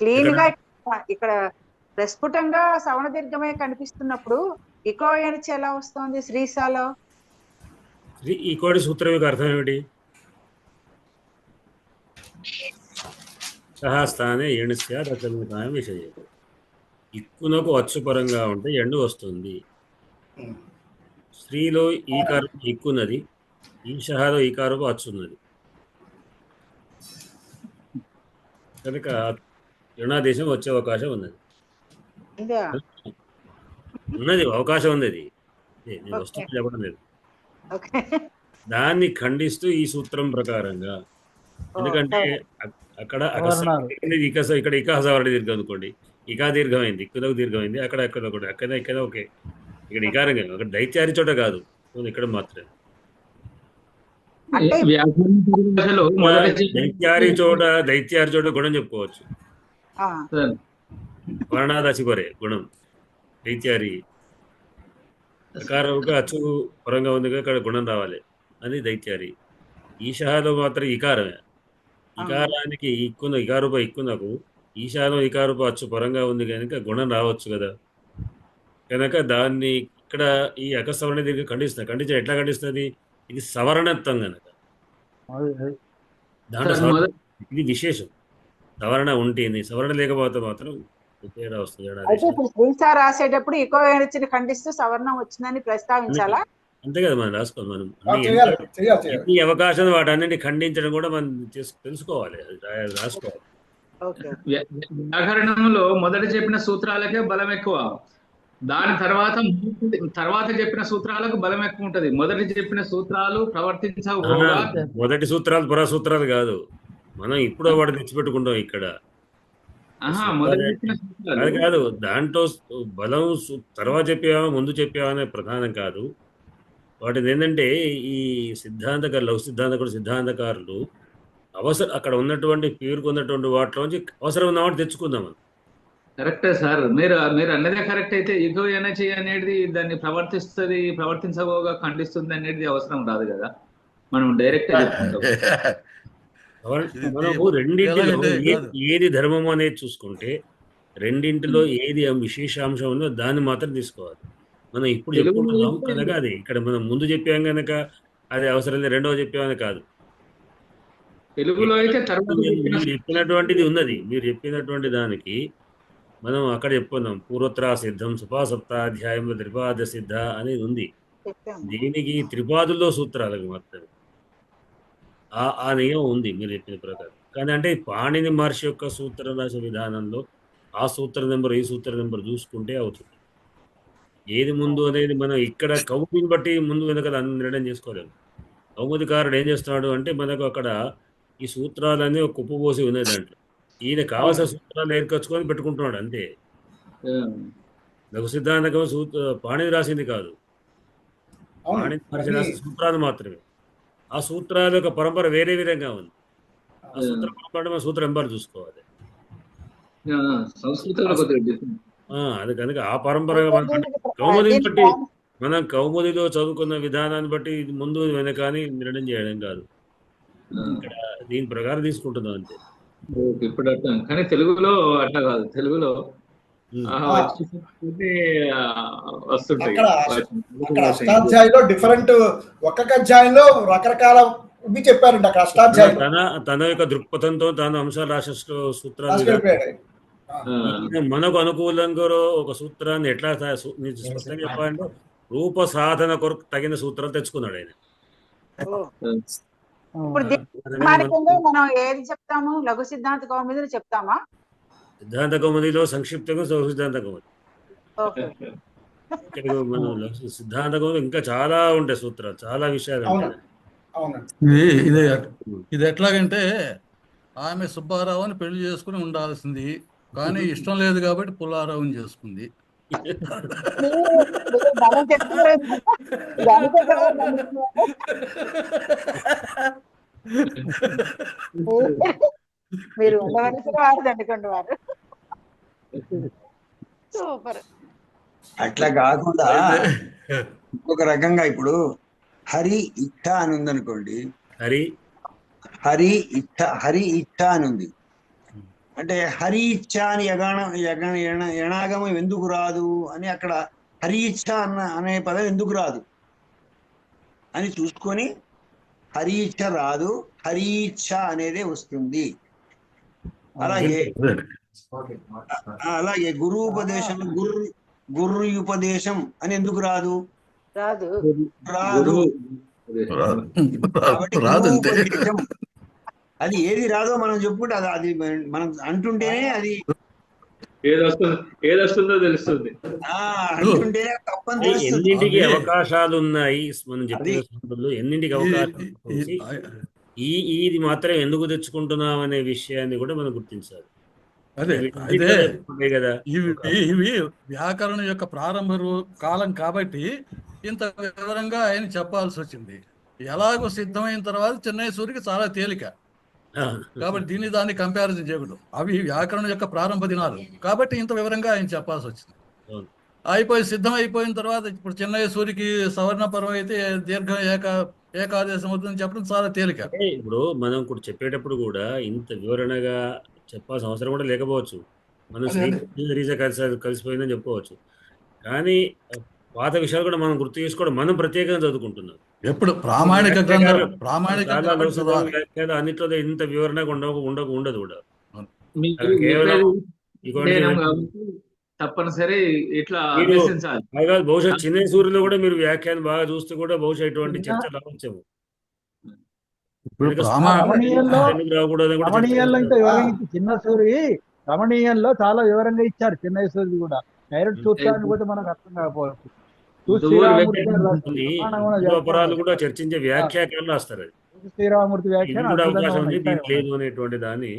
క్లీన్ గా ఇక్కడ ప్రస్ఫుటంగా సవర్ణ దీర్ఘమే కనిపిస్తున్నప్పుడు ఇకో ఎనర్జీ ఎలా వస్తుంది శ్రీసాలో? ఈకోడి సూత్రం యొక్క అర్థం ఏమిటి? సహాస్థానే ఎణు స్యాదచలనికాయం విషయం. ఇక్కునకు అచ్చుపరంగా ఉంటే ఎండు వస్తుంది. స్త్రీలో ఈకారం ఇక్కున్నది, ఈషహాలో ఈకారపు అచ్చున్నది కనుక యణాదేశం వచ్చే అవకాశం ఉన్నది. అవకాశం ఉంది. అది నేను వస్తువు చెప్పడం లేదు. దాన్ని ఖండిస్తూ ఈ సూత్రం ప్రకారంగా, ఎందుకంటే అక్కడ ఇక్కడ ఇకా సవర్ణ దీర్ఘం అనుకోండి, ఇకా దీర్ఘమైంది, ఇక్కులకు దీర్ఘమైంది, అక్కడ ఒకటి ఇక్కడ ఓకే, ఇక్కడ ఇకారం కాదు, అక్కడ దైత్యారి చోట కాదు, ఇక్కడ మాత్రమే. దైత్యారి చోట గుణం చెప్పుకోవచ్చు. వర్ణాదశి పరే గుణం దైత్యారి అకారంగా అచ్చు పరంగా ఉంది, అక్కడ గుణం రావాలి, అది దైత్యారి. ఈషాలో మాత్రం ఇకారమే. ఇకారానికి ఇకారూప ఇక్కునకు ఈశాలో ఇకారూప అచ్చు పరంగా ఉంది కనుక గుణం రావచ్చు కదా. కనుక దాన్ని ఇక్కడ ఈ అకసవర్ణ దీనికి ఖండించే ఎట్లా ఖండిస్తుంది? ఇది సవర్ణత్వం కనుక దాంట్లో ఇది విశేషం. సవర్ణ ఉంటుంది, సవర్ణ లేకపోతే మాత్రం తేడా వస్తుంది. రాసేటప్పుడు ఇకో ఎనర్జీని ఖండిస్తూ సవర్ణం వచ్చిందని ప్రస్తావించాలా? అంతే కదా, మనం రాసుకోవాలి. మనం ఈ అవకాశం వాటన్నింటినీ ఖండించడం కూడా మనం తెలుసుకోవాలి, రాసుకోవాలి. వ్యాకరణంలో మొదట చెప్పిన సూత్రాలకే బలం ఎక్కువ, దాని తర్వాత చెప్పిన సూత్రాలకు బలం ఎక్కువ ఉంటది. మొదటి చెప్పిన సూత్రాలు ప్రవర్తించకపోగా మొదటి సూత్రాలు పురా సూత్రాలు కాదు, మనం ఇప్పుడు వాడు తెచ్చిపెట్టుకుంటాం ఇక్కడ. అది కాదు, దాంట్లో బలం తర్వాత చెప్పావా ముందు చెప్పావా అనే ప్రధానం కాదు. వాటిది ఏంటంటే ఈ లఘు సిద్ధాంతకారులు అక్కడ ఉన్నటువంటి పేరుకున్నటువంటి వాటిలోంచి అవసరం ఉన్నవాటి తెచ్చుకుందాం. కరెక్టే సార్, మీరు అన్నదే కరెక్ట్. అయితే ఇగో ఎనర్జీ అనేది దాన్ని ప్రవర్తించబోగా ఖండిస్తుంది అనేది అవసరం రాదు కదా, మనం డైరెక్ట్ మనము రెండింటిలో ఏది ధర్మం అనేది చూసుకుంటే రెండింటిలో ఏది విశేషాంశం ఉందో దాన్ని మాత్రం తీసుకోవాలి. మనం ఇప్పుడు చెప్పుకుంటున్నాం కనుక అది ఇక్కడ మనం ముందు చెప్పాం కనుక అది అవసరం లేదు, రెండవ చెప్పేవని కాదు. తెలుగులో అయితే తర్వాత మీరు చెప్పినటువంటిది ఉన్నది, మీరు చెప్పినటువంటి దానికి మనం అక్కడ చెప్పుకున్నాం, పూర్వత్రా సిద్ధం సుపాసప్తాధ్యాయంలో త్రిపాద సిద్ధ అనేది ఉంది. చెప్పాము. దీనికి త్రిపాదుల్లో సూత్రాలకు మాత్రమే ఆ నియమం ఉంది మీరు చెప్పిన ప్రకారం. కానీ అంటే పాణిని మహర్షి యొక్క సూత్ర రాశి విధానంలో ఆ సూత్ర నెంబర్ ఈ సూత్ర నెంబర్ చూసుకుంటే అవుతుంది. ఏది ముందు అనేది మనం ఇక్కడ కౌముదిని బట్టి ముందు వెనక నిర్ణయం చేసుకోలేము. కౌముదికారుడు ఏం చేస్తున్నాడు అంటే మనకు అక్కడ ఈ సూత్రాలన్నీ ఒక కుప్పపోసి ఉన్నాయి దాంట్లో, ఈయన కావాల్సిన సూత్రాలు ఏర్కొచ్చుకొని పెట్టుకుంటున్నాడు అంతే. లఘు సిద్ధాంతకం పాణిని రాసింది కాదు, పాణిని మహర్షి రాసిన సూత్రాలు మాత్రమే. ఆ సూత్రాల యొక్క పరంపర వేరే విధంగా ఉంది. ఆ సూత్ర పరంపర మన సూత్రం ఎంబర్ చూసుకోవాలి. సంస్కృతంలో అది కనుక ఆ పరంపర కౌముదిని బట్టి మనం కౌముదిలో చదువుకున్న విధానాన్ని బట్టి ఇది ముందు వెనక అని నిర్ణయం చేయడం కాదు, ఇక్కడ దీని ప్రకారం తీసుకుంటున్నాం అంతే. ఇప్పుడు అర్థం. కానీ తెలుగులో అట్లా కాదు, తెలుగులో వస్తుంటాయి. అష్టాధ్యాయులో డిఫరెంట్, ఒక్కొక్క అధ్యాయంలో రకరకాల ఇవి చెప్పారండి అక్కడ అష్టాధ్యాయులు. తన యొక్క దృక్పథంతో తన అంశాలు రాసే సూత్రాలు మనకు అనుకూలంగా ఒక సూత్రాన్ని ఎట్లా స్పష్టంగా చెప్పాలంటే రూప సాధన కొరకు తగిన సూత్రాలు తెచ్చుకున్నాడు ఆయన. ఇప్పుడు ప్రామాణికంగా మనం ఏది చెప్తాము? లఘు సిద్ధాంత కౌముదిని చెప్తామా? సిద్ధాంత కౌముదిలో సంక్షిప్తంగా లఘు సిద్ధాంత కౌముది. ఇక్కడ మనం సిద్ధాంత కౌముది ఇంకా చాలా ఉంటాయి సూత్రాలు, చాలా విషయాలు ఉంటాయి. ఇది ఎట్లాగంటే ఆమె సుబ్బారావుని పెళ్లి చేసుకుని ఉండాల్సింది, కానీ ఇష్టం లేదు కాబట్టి పుల్లారావుని చేసుకుంది. మీరు ఉండవలసిన వారు దండుకోండి వారు. సూపర్. అట్లా కాకుండా ఒక రకంగా ఇప్పుడు హరి ఇట్ట అని ఉందనుకోండి, హరి ఇట్ట అని ఉంది అంటే హరి ఇచ్చ అని యణాగమం ఎందుకు రాదు అని, అక్కడ హరి ఇచ్చ అనే పదం ఎందుకు రాదు అని చూసుకొని హరి ఇచ్చ రాదు, హరి ఇచ్చ అనేదే వస్తుంది. అలాగే గురుపదేశం గుర్రుపదేశం అని ఎందుకు రాదు? రాదు. అది ఏది రాదో మనం చెప్పుకుంటే అది మనం అంటుంటేనే అది ఏదొస్తుందో తెలుస్తుంది, అంటుంటేనే తప్పని ఎన్నింటికి అవకాశాలు ఉన్నాయి మనం చెప్పిన సందర్భంలో ఎన్నింటికి అవకాశాలు ఇది మాత్రం ఎందుకు తెచ్చుకుంటున్నాం అనే విషయాన్ని కూడా మనం గుర్తించాలి. కదా ఇవి వ్యాకరణం యొక్క ప్రారంభ కాలం కాబట్టి ఇంత వివరంగా ఆయన చెప్పాల్సి వచ్చింది. ఎలాగో సిద్ధమైన తర్వాత చెన్నై సూరికి చాలా తేలిక కాబట్టి దాన్ని కంపారిజన్ చేయకూడదు. అవి వ్యాకరణం యొక్క ప్రారంభ దినాలు కాబట్టి ఇంత వివరంగా ఆయన చెప్పాల్సి వచ్చింది. అయిపోయి సిద్ధం అయిపోయిన తర్వాత ఇప్పుడు చెన్నై సూరికి సవర్ణ పర్వం అయితే దీర్ఘం ఏకాదేశం అవుతుందని చెప్పడం చాలా తేలిక. ఇప్పుడు మనం ఇప్పుడు చెప్పేటప్పుడు కూడా ఇంత వివరణగా చెప్పాల్సిన అవసరం కూడా లేకపోవచ్చు, మనం కలిసిపోయిందని చెప్పుకోవచ్చు. కానీ పాత విషయాలు కూడా మనం గుర్తు చేసుకోవడం మనం ప్రత్యేకంగా చదువుకుంటున్నాం. ఎప్పుడు ప్రామాణిక అన్నిట్లో ఇంత వివరణగా ఉండదు కూడా. తప్పనిసరి ఇట్లా బహుశా చిన్న సూర్యులో కూడా మీరు వ్యాఖ్యానం బాగా చూస్తూ కూడా బహుశా ఇటువంటి చర్చలు రావచ్చేమో. చిన్న సూరి రమణీయంలో చాలా వివరంగా ఇచ్చారు, చిన్న సూరి కూడా డైరెక్ట్ చూస్తానికి పోతే మనకు అర్థం కాకపోవచ్చు. అపరాలు కూడా చర్చించే వ్యాఖ్యానాలు రాస్తారు, శ్రీరామూర్తి అవకాశం లేదు అనేటువంటి దాన్ని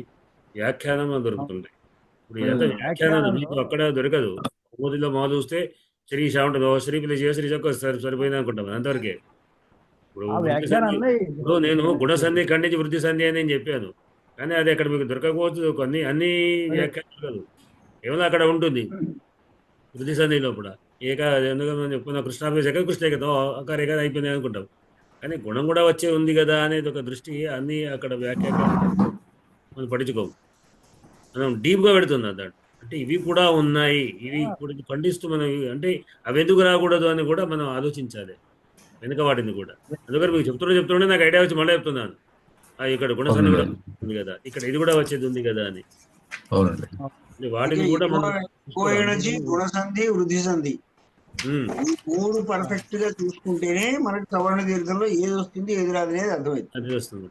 వ్యాఖ్యానం దొరుకుతుంది. ఇప్పుడు ఇదంతా వ్యాఖ్యానాలు మీకు అక్కడ దొరకదు. మోదీలో మా చూస్తే శ్రీషా ఉంటుంది, శ్రీపిల్లి శ్రీ చొక్క సరిపోయింది అనుకుంటాం అంతవరకే. ఇప్పుడు నేను గుణసంధి ఖండించి వృద్ధి సంధి అని నేను చెప్పాను, కానీ అది అక్కడ మీకు దొరకకపోవచ్చు. అన్ని వ్యాఖ్యానాలు కాదు, ఏమన్నా అక్కడ ఉంటుంది వృద్ధి సంధిలో కూడా ఎందుకు మనం చెప్పుకున్న కృష్ణాభిషేక ఎక్కడ కృష్ణ కదా అక్కడ ఎక్కడ అయిపోయింది అనుకుంటాం, కానీ గుణం కూడా వచ్చే ఉంది కదా అనేది ఒక దృష్టి. అన్ని అక్కడ వ్యాఖ్యానాలు మనం పట్టించుకోము, మనం డీప్గా పెడుతున్నాం దాంట్లో. అంటే ఇవి కూడా ఉన్నాయి, ఇవి ఇప్పుడు ఖండిస్తూ మనం అంటే అవి ఎందుకు రాకూడదు అని కూడా మనం ఆలోచించాలి. వెనుక వాడింది కూడా. అందుకని మీకు చెప్తుంటే నాకు ఐడియా వచ్చి మళ్ళీ చెప్తున్నాను. ఇక్కడ గుణసంధి కూడా ఉంది కదా, ఇక్కడ ఇది కూడా వచ్చేది ఉంది కదా అని. అవునండి. వాటిని కూడా మనం ఎక్కువ ఎనర్జీ, గుణసంధి, వృద్ధి సంధి ఈ 3 పర్ఫెక్ట్ గా చూసుకుంటేనే మనకి సవర్ణ దీర్ఘంలో ఏది వస్తుంది ఏది రాదు అనేది అర్థమైంది. అది వస్తుంది.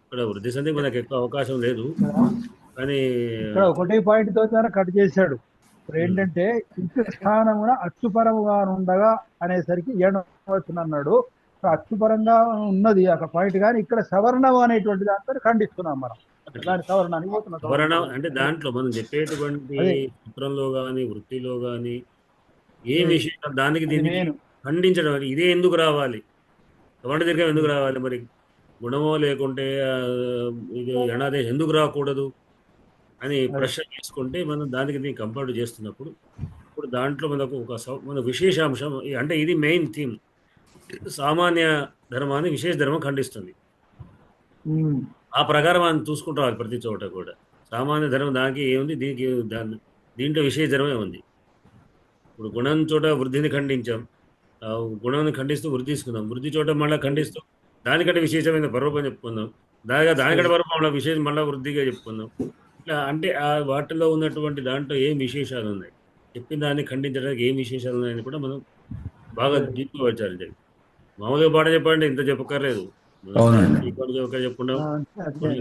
ఇక్కడ వృద్ధి సంధి మనకు ఎక్కువ అవకాశం లేదు, కానీ ఇక్కడ ఒకటే పాయింట్ తో కట్ చేశాడు. ఇప్పుడు ఏంటంటే ఇంటి స్థానమున అచ్చుపరముగా ఉండగా అనేసరికి ఏడవచ్చు అన్నాడు. అచ్చుపరంగా ఉన్నది ఒక పాయింట్, కానీ ఇక్కడ సవర్ణం అనేటువంటి దాంతో ఖండిస్తున్నాం మనం. దాని సవర్ణానికి పోతున్నాం. సవర్ణం అంటే దాంట్లో మనం చెప్పేటువంటి సూత్రంలో కానీ వృత్తిలో కానీ ఏ విషయం దానికి దీనికి ఖండించడం, ఇదే ఎందుకు రావాలి, సవర్ణ దీర్ఘం ఎందుకు రావాలి, మరి గుణమో లేకుంటే ఇది ఎణాదేశం ఎందుకు రాకూడదు అని ప్రశ్న చేసుకుంటే మనం దానికి దీన్ని కంపేర్ చేస్తున్నప్పుడు ఇప్పుడు దాంట్లో మనకు మన విశేషాంశం అంటే ఇది మెయిన్ థీమ్. సామాన్య ధర్మాన్ని విశేష ధర్మం ఖండిస్తుంది. ఆ ప్రకారం మనం చూసుకుంటూ రావాలి ప్రతి చోట కూడా. సామాన్య ధర్మం దానికి ఏముంది, దీనికి దీంట్లో విశేష ధర్మే ఉంది. ఇప్పుడు గుణం చోట వృద్ధిని ఖండించాం, గుణాన్ని ఖండిస్తూ వృద్ధి తీసుకుందాం, వృద్ధి చోట మళ్ళీ ఖండిస్తూ దానికంటే విశేషమైన పర్వపం చెప్పుకుందాం, దానికంటే పర్వపం మళ్ళీ విశేషం మళ్ళీ వృద్ధిగా చెప్పుకుందాం. ఇట్లా అంటే ఆ వాటిలో ఉన్నటువంటి దాంట్లో ఏం విశేషాలు ఉన్నాయి, చెప్పిన దాన్ని ఖండించడానికి ఏం విశేషాలు ఉన్నాయని కూడా మనం బాగా డీప్గా వచ్చారు. మామూలుగా పాట చెప్పండి ఇంత చెప్పక్కర్లేదు, చెప్పుకుంటాం,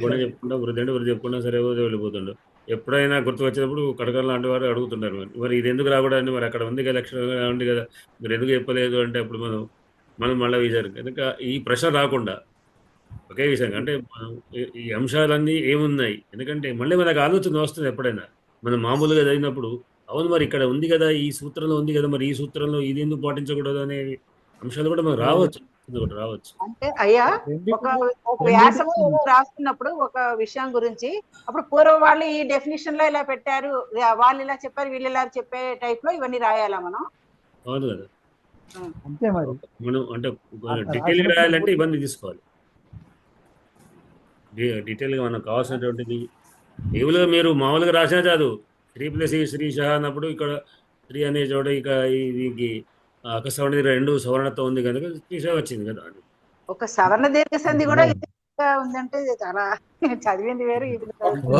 కూడా చెప్పుకుంటాం, వృద్ధి అంటే వృద్ధి చెప్పుకుంటాం, సరే వెళ్ళిపోతుండవు. ఎప్పుడైనా గుర్తు వచ్చేటప్పుడు కడకలు లాంటి వారు అడుగుతుంటారు, మరి ఇది ఎందుకు రాకూడదని, మరి అక్కడ ఉంది కదా లక్షణంగా ఉంది కదా, మీరు ఎందుకు చెప్పలేదు అంటే అప్పుడు మనం మళ్ళీ విచారు కనుక ఈ ప్రశ్న రాకుండా ఒకే విషయం అంటే ఈ అంశాలన్నీ ఏమున్నాయి. ఎందుకంటే మళ్ళీ మనకు ఆలోచన వస్తుంది ఎప్పుడైనా మనం మామూలుగా చదివినప్పుడు, అవును మరి ఇక్కడ ఉంది కదా, ఈ సూత్రంలో ఉంది కదా, మరి ఈ సూత్రంలో ఇది ఎందుకు పాటించకూడదు అనే అంశాలు కూడా మనకు రావచ్చు. అంటే అయ్యా ఒక వ్యాసము రాస్తున్నప్పుడు ఒక విషయం గురించి అప్పుడు పూర్వ వాళ్ళు ఈ డెఫినేషన్ లో ఇలా పెట్టారు, వాళ్ళు ఇలా చెప్పారు, వీళ్ళు ఇలా చెప్పే టైప్ లో ఇవన్నీ రాయాలా మనం? అవును కదా, అంతే మరి. మనం అంటే డీటెయిల్ గా రాయాలంటే ఇవన్నీ తీసుకోవాలి. డీటెయిల్ గా మనకు కావాల్సినటువంటిది ఏవులుగా మీరు మామూలుగా రాసినా చాలు, శ్రీ ప్లస్ శ్రీ షహ అన్నప్పుడు ఇక్కడ శ్రీ అనే చోట ఇక దీనికి అకస్మాత్ 2 సవర్ణతో ఉంది కనుక శ్రీష వచ్చింది కదా. ఒక సవర్ణ దీర్ఘ సంధి కూడా ఉందంటే చాలా చదివింది వేరు.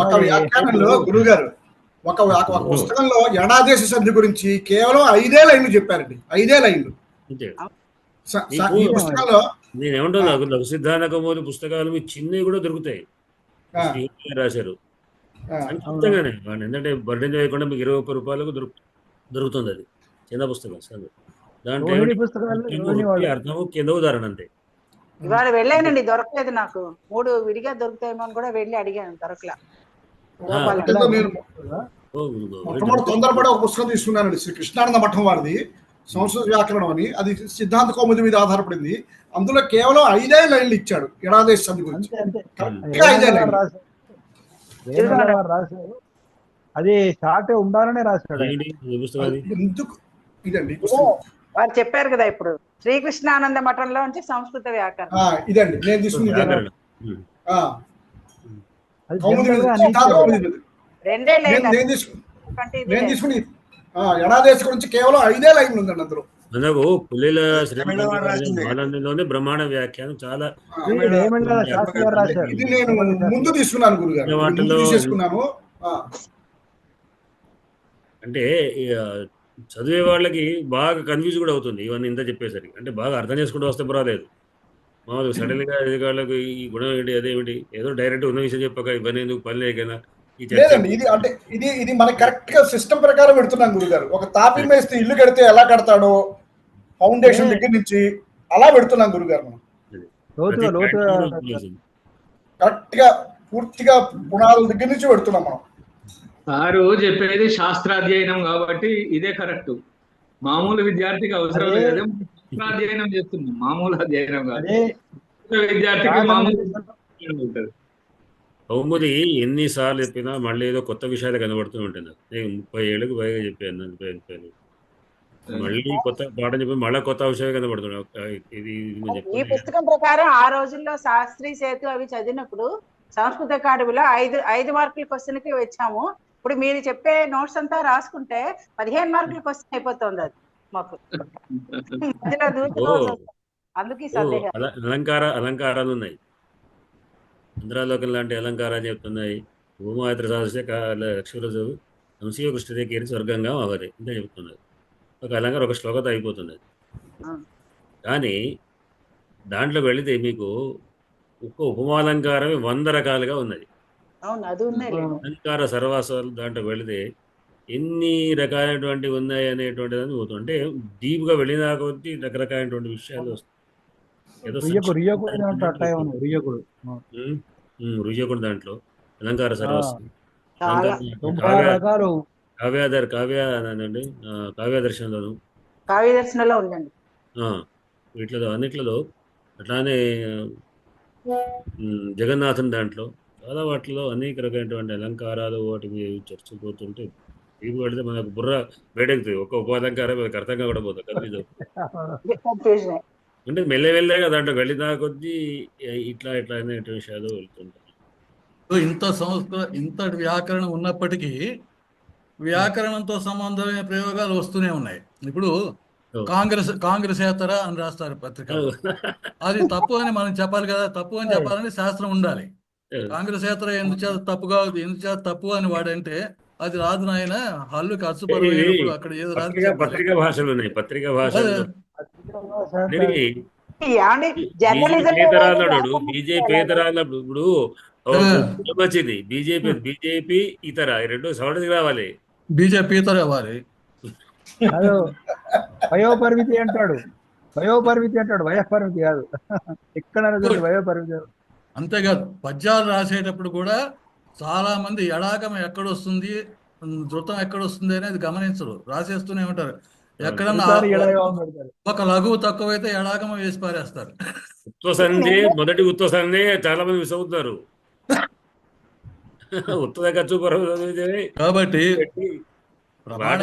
ఒక వ్యాఖ్యానంలో గురువు గారు ఒక పుస్తకంలో ఎణాదేశ సంధి గురించి కేవలం 5 లైన్లు చెప్పారండి. 5 లైన్లు. ఈ పుస్తకంలో నేను ఏమంటున్నా, లఘు సిద్ధాంతకమూలి పుస్తకాలు మీ చిన్నవి కూడా దొరుకుతాయి, రాశారు అంతగానే. ఎందుకంటే బర్డెన్ చేయకుండా మీకు 21 రూపాయలకు దొరుకుతుంది. అది చిన్న పుస్తకం, దాంట్లో అర్థము కింద ఉదాహరణ అంతే. ఇవాళ వెళ్ళానండి, దొరకలేదు నాకు. 3 విడిగా దొరుకుతాయేమో అని కూడా వెళ్ళి అడిగాను, దొరకలా. తొందరపడి ఒక పుస్తకం తీసుకున్నానండి, శ్రీ కృష్ణానంద మఠం వారిది, సంస్కృత వ్యాకరణం అని. అది సిద్ధాంత కౌముది మీద ఆధారపడింది. అందులో కేవలం 5 లైన్లు ఇచ్చాడు ఎణాదేశ సంధి గురించి. రాశాడు, అది షార్ట్ ఉండాలనే రాశాడు. ఎందుకు ఇదండి వారు చెప్పారు కదా ఇప్పుడు శ్రీకృష్ణానంద మఠంలో నుంచి సంస్కృత వ్యాకరణం. ఇదండి నేను తీసుకుని ఎణాదేశ గురించి కేవలం 5 లైన్లు ఉందండి అందులో. మనకు పులిల శ్రీలోనే బ్రహ్మాండ వ్యాఖ్యానం చాలా. ఇది నేను ముందు తీసుకున్నాను గురుగారు, తీసుకున్నాను. అంటే చదివే వాళ్ళకి బాగా కన్ఫ్యూజ్ కూడా అవుతుంది ఇవన్నీ ఇంత చెప్పేసరికి. అంటే బాగా అర్థం చేసుకుంటూ వస్తే పర్వాలేదు, మామూలుగా సడన్ గా వాళ్ళకి ఈ గుణం ఏంటి అదేమిటి ఏదో డైరెక్ట్ ఉన్న విషయం చెప్పక ఇవన్నీ ఎందుకు పని లేకనా. లేదండి, ఇది అంటే ఇది మనకి కరెక్ట్ గా సిస్టమ్ ప్రకారం పెడుతున్నాం గురుగారు. ఒక తాపి మేస్తే ఇల్లు కడితే ఎలా కడతాడో ఫౌండేషన్ దగ్గర నుంచి అలా పెడుతున్నాం గురుగారు. మనం కరెక్ట్ గా పూర్తిగా పునాదుల దగ్గర నుంచి పెడుతున్నాం మనం. సారు చెప్పేది శాస్త్రాధ్యయనం కాబట్టి ఇదే కరెక్ట్. మామూలు విద్యార్థికి అవసరం లేదు, శాస్త్రాధ్యయనం చేస్తున్నాం, మామూలు అధ్యయనం కాదు. విద్యార్థికి మామూలు ఉంటుంది. కౌముది ఎన్నిసార్లు చెప్పినా మళ్ళీ ఏదో కొత్త విషయాలు కనబడుతూ ఉంటుంది. నేను 30 ఏళ్ళకి పైగా చెప్పాను, 35 మళ్ళీ కొత్త పాఠం చెప్పి మళ్ళీ కొత్త విషయాలు కనబడుతున్నాయి. ఈ పుస్తకం ప్రకారం ఆ రోజుల్లో శాస్త్రీ సేతు అవి చదివినప్పుడు సంస్కృత అకాడమీలో 5 మార్కుల క్వశ్చన్ కి వచ్చాము. ఇప్పుడు మీరు చెప్పే నోట్స్ అంతా రాసుకుంటే 15 మార్కుల క్వశ్చన్ అయిపోతుంది. అది మాకు మధ్యలో దూరం ఓ అందుకే ఈ ఓ సందేహం. అలంకారాలు ఉన్నాయి. ఇంద్రాలోకం లాంటి అలంకారాలు చెప్తున్నాయి. భూమాయత్ర సాదృశ్య లక్ష్మీరజు వంశీయ కృష్ణదేకేరి స్వర్గంగా అవరి ఇంతే చెప్తున్నది. ఒక అలంకారం ఒక శ్లోకత అయిపోతున్నది. కానీ దాంట్లో వెళితే మీకు ఒక్క ఉపమాలంకారమే 100 రకాలుగా ఉన్నది. అవును, అది ఉన్నాయి. అలంకార సర్వాసాలు దాంట్లో వెళితే ఎన్ని రకాలైనటువంటివి ఉన్నాయి అనేటువంటిది పోతుంది. అంటే డీప్గా వెళ్ళినా కొద్దీ రకరకాలైనటువంటి విషయాలు వస్తాయి. ఏదో రుయ్యకుడు దాంట్లో అలంకార సర్వస్వం, చాలా కావ్యదర్శనంలోను, కావ్య దర్శనంలో ఉందండి. వీటిలో అన్నిట్లలో అట్లానే జగన్నాథన్ దాంట్లో చాలా వాటిలో అనేక రకమైనటువంటి అలంకారాలు వాటి మీద చర్చపోతుంటే ఇవి పెడితే మనకు బుర్ర వేడెక్కుతుంది. ఒక్క ఉపాలంకారం మనకు అర్థంగా కూడా పోతుంది. కన్ఫ్యూజ్ అంటే మెల్లగా దాంట్లో వెళ్ళినా కొద్దీ ఇట్లా అనే విషయాలు వెళ్తుంటాయి. ఇంతటి వ్యాకరణం ఉన్నప్పటికీ వ్యాకరణంతో సంబంధమైన ప్రయోగాలు వస్తూనే ఉన్నాయి. ఇప్పుడు కాంగ్రెసేతర అని రాస్తారు పత్రికలో. అది తప్పు అని మనం చెప్పాలి కదా. తప్పు అని చెప్పాలని శాస్త్రం ఉండాలి. కాంగ్రెసేతర ఎందుచేత తప్పు అని వాడంటే అది రాదు నాయన, హల్లుకి అచ్చుపరమైనప్పుడు అక్కడ ఏదో రాదు. పత్రికా భాషలు ఉన్నాయి. పత్రికా భాషలు బీజేపీ ఇప్పుడు వచ్చింది. బీజేపీ ఇతర రెండు సవరణకి రావాలి. బీజేపీ ఇతర అవ్వాలి. వయోపరిమితి అంటాడు, వయోపరిమితి కాదు. ఎక్కడ వయోపరిమితి. అంతేకాదు, పద్యాలు రాసేటప్పుడు కూడా చాలా మంది ఎడాగం ఎక్కడొస్తుంది, ధృతం ఎక్కడొస్తుంది అనేది గమనించరు, రాసేస్తూనే ఉంటారు. ఎక్కడన్నా ఒక లఘువు తక్కువైతే ఎడాగమ వేసి పారేస్తారు. మొదటి ఉత్వ సంధి చాలా మంది మిస్ అవుతున్నారు. కాబట్టి ప్రమాణ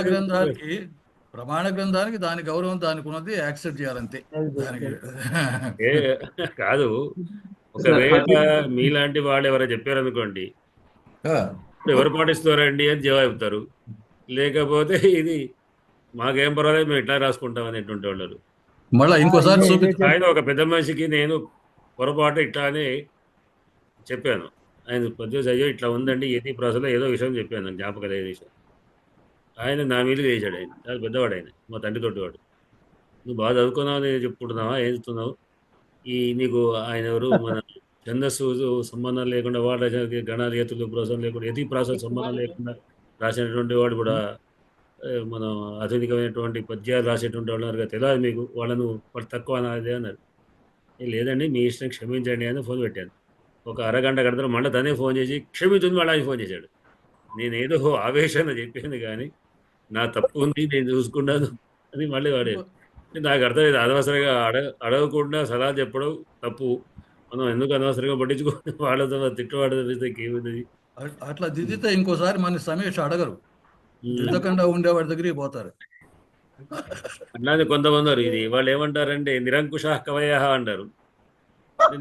గ్రంథానికి దాని గౌరవం దానికి ఉన్నది, యాక్సెప్ట్ చేయాలంతే. కాదు, ఒకవేళ మీలాంటి వాళ్ళు ఎవరైనా చెప్పారనుకోండి, ఎవరు పాటిస్తారండి అని జవాబు చెప్తారు. లేకపోతే ఇది మాకేం పర్వాలేదు, మేము ఇట్లా రాసుకుంటాం అనేటువంటి వాళ్ళు. మళ్ళీ ఇంకోసారి ఆయన ఒక పెద్ద మనిషికి నేను పొరపాటు ఇట్లా అని చెప్పాను. ఆయన పొద్దు అయ్యో ఇట్లా ఉందండి ఏది ప్రాసెస్లో ఏదో విషయం చెప్పాను, జ్ఞాపకం లేదు విషయం. ఆయన నా మీద వేసాడు. ఆయన చాలా పెద్దవాడు, ఆయన మా తండ్రి తోటివాడు. నువ్వు బాగా చదువుకున్నావు నేను చెప్పుకుంటున్నావా, ఏం చెప్తున్నావు, నీకు ఆయన ఎవరు మన ఛందస్సు సంబంధం లేకుండా వాడు గణాలు ఎత్తులు ప్రాసం లేకుండా ఎతి ప్రాసెస్ సంబంధం లేకుండా రాసినటువంటి వాడు కూడా మనం ఆధునికమైనటువంటి పద్యాలు రాసేటువంటి వాళ్ళు ఉన్నారు కదా, తెలియదు మీకు, వాళ్ళను వాళ్ళు తక్కువ అన్నది అన్నారు. లేదండి మీ ఇష్టం, క్షమించండి అని ఫోన్ పెట్టాను. ఒక అరగంట గంటలో మళ్ళీ తనే ఫోన్ చేసి క్షమించుంది మళ్ళీ ఆయన ఫోన్ చేశాడు. నేను ఏదో ఆవేశంగా చెప్పాను కానీ నా తప్పు ఉంది, నేను చూసుకున్నాను అని మళ్ళీ వాడాను. నాకు అర్థమైంది, అనవసరంగా అడగకుండా సలహా చెప్పడం తప్పు. మనం ఎందుకు అనవసరంగా పట్టించుకోండి, వాళ్ళతో తిట్టువాడితే ఏముంది. అట్లా దిద్దితే ఇంకోసారి మన సమీక్ష అడగరు, దిద్దకుండా ఉండేవాడి దగ్గరికి పోతారు. అట్లానే కొంతమంది ఇది వాళ్ళు ఏమంటారంటే నిరంకుశ కవయ అంటారు.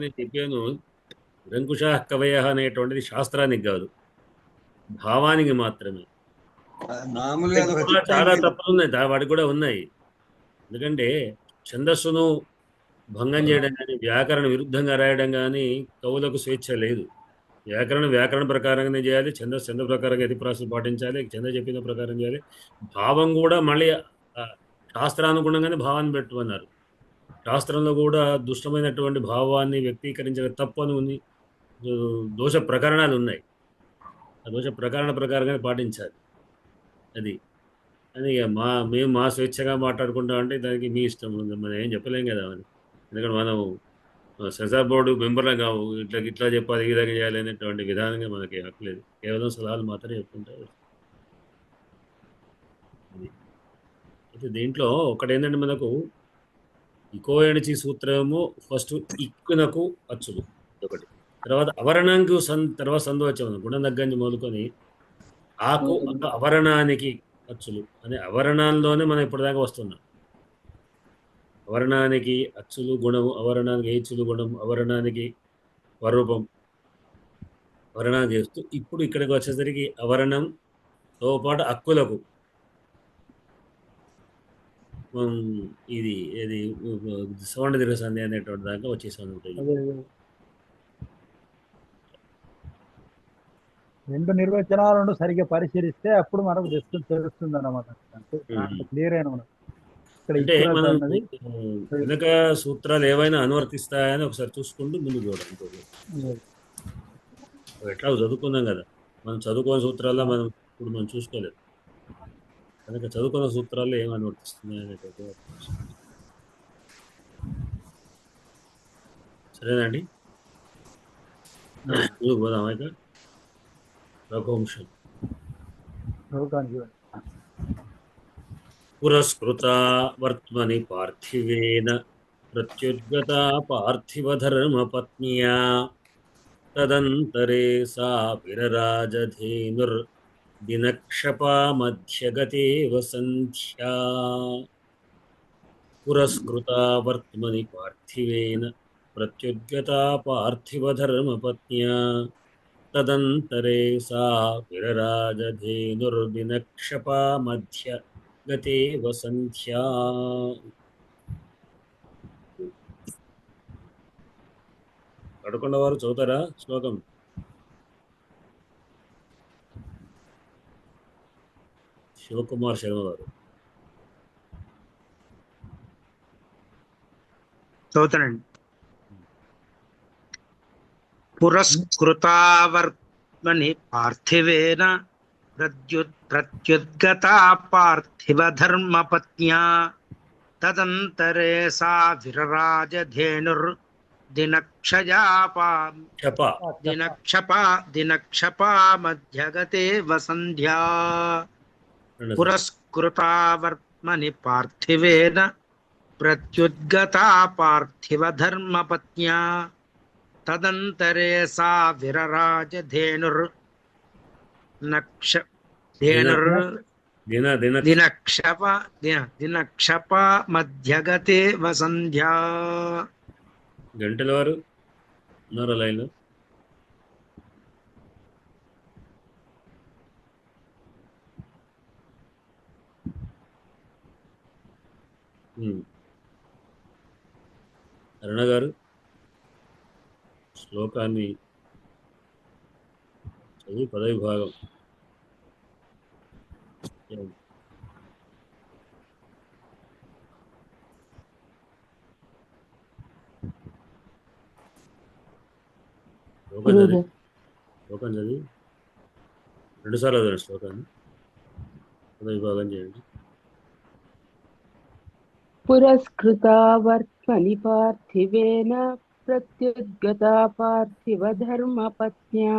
నేను చెప్పాను, నిరంకుశ కవయ అనేటువంటిది శాస్త్రానికి కాదు, భావానికి మాత్రమే. చాలా తప్పులు ఉన్నాయి, వాటికి కూడా ఉన్నాయి. ఎందుకంటే ఛందస్సును భంగం చేయడం కానీ, వ్యాకరణ విరుద్ధంగా రాయడం కానీ కవులకు స్వేచ్ఛ లేదు. వ్యాకరణ ప్రకారంగానే చేయాలి, ఛంద ప్రకారంగా ఎది ప్రాసెస్ పాటించాలి, ఛంద చెప్పిన ప్రకారం చేయాలి. భావం కూడా మళ్ళీ శాస్త్రానుగుణంగానే భావాన్ని పెట్టుకున్నారు. శాస్త్రంలో కూడా దుష్టమైనటువంటి భావాన్ని వ్యక్తీకరించడం తప్పు అని ఉంది, దోష ప్రకరణాలు ఉన్నాయి. ఆ దోష ప్రకారంగానే పాటించాలి. అది అని మేము మా స్వేచ్ఛగా మాట్లాడుకుంటాం అంటే దానికి మీ ఇష్టం ఉంది, మనం ఏం చెప్పలేం కదా అని. ఎందుకంటే మనం సెన్సార్ బోర్డు మెంబర్లం కావు, ఇట్లా చెప్పాలి ఈ విధంగా చేయాలి అనేటువంటి విధానంగా మనకి హక్కలేదు. కేవలం సలహాలు మాత్రమే చెప్పుకుంటారు. అయితే దీంట్లో ఒకటేంటంటే మనకు ఇకోయణచి సూత్రము ఫస్ట్ ఇక్కునకు అచ్చులు ఒకటి, తర్వాత అవరణంకు తర్వాత సందు వచ్చాము గుణం దగ్గర మొదలుకొని ఆకు అవరణానికి అచ్చులు అనే అవరణాల్లోనే మనం ఇప్పటిదాకా వస్తున్నాం. అవరణానికి అచ్చులు గుణము, అవరణానికి హేచ్చులు గుణం, అవరణానికి స్వరూపం, అవరణాన్ని చేస్తూ ఇప్పుడు ఇక్కడికి వచ్చేసరికి అవరణంతో పాటు అక్కులకు ఇది ఏది సవర్ణ దీర్ఘ సంధి అనేటువంటి దాంట్లో వచ్చేసాను ఉంటుంది. అదే రెండు నిర్వచనాలను సరిగ్గా పరిశీలిస్తే అప్పుడు మనకు తెలుస్తుంది అన్నమాట. అంటే క్లియర్ అయిన మనకు ఇక్కడ అంటే ఈక్వల్ మనం అన్నది వెనక సూత్రాలు ఏవైనా అనువర్తిస్తాయని ఒకసారి చూసుకుంటూ ముందుకు చూడాలి. ఎట్లా చదువుకున్నాం కదా, మనం చదువుకున్న సూత్రాల్లో ఇప్పుడు మనం చూసుకోలేదు కనుక చదువుకున్న సూత్రాల్లో ఏం అనువర్తిస్తున్నాయి అనేటువంటి సరేనండి. ముందుకు పోదాం అయితే. రఘువంశం. పురస్కృత వర్త్మని పార్థివేన ప్రత్యుద్గత పార్థివధర్మపత్న్యా తదంతరే సా విరరాజధేనుర్దినక్షపా మధ్యగతేవ సంధ్యా. పురస్కృత వర్త్మని పార్థివేన ప్రత్యుద్గత పార్థివధర్మపత్న్యా తదంతరే సా విరరాజధేనుర్దినక్షపా మధ్యగతేవ సంధ్యా. పడుకున్న వారు చదువుతారా శ్లోకం? శివకుమార్ శర్మ గారు చదువుతానండి. పురస్కృతావర్త్మని పార్థివేన ప్రత్యుద్గతా పార్థివ ధర్మపత్న్యా తదంతరే సా విరరాజధేనుర్ దినక్షపా మధ్యగతే వసంధ్యా. పురస్కృతావర్త్మని పార్థివేన ప్రత్యుద్గతా పార్థివ ధర్మపత్న్యా తదంతరే సా విరరాజధేనుర్ దినక్షప మధ్యగతే వసంధ్యా. గంటల వారు ఉన్నారా లైన్లో? అరుణ గారు శ్లోకాన్ని చదివి పదవి భాగం. శ్లోకం చదివి 2 సార్లు చదవండి శ్లోకాన్ని, పదవి భాగం చేయండి. పురస్కృతా వర్త్మని పార్థివేన ప్రత్యుద్గతా పార్థివ ధర్మపత్న్యా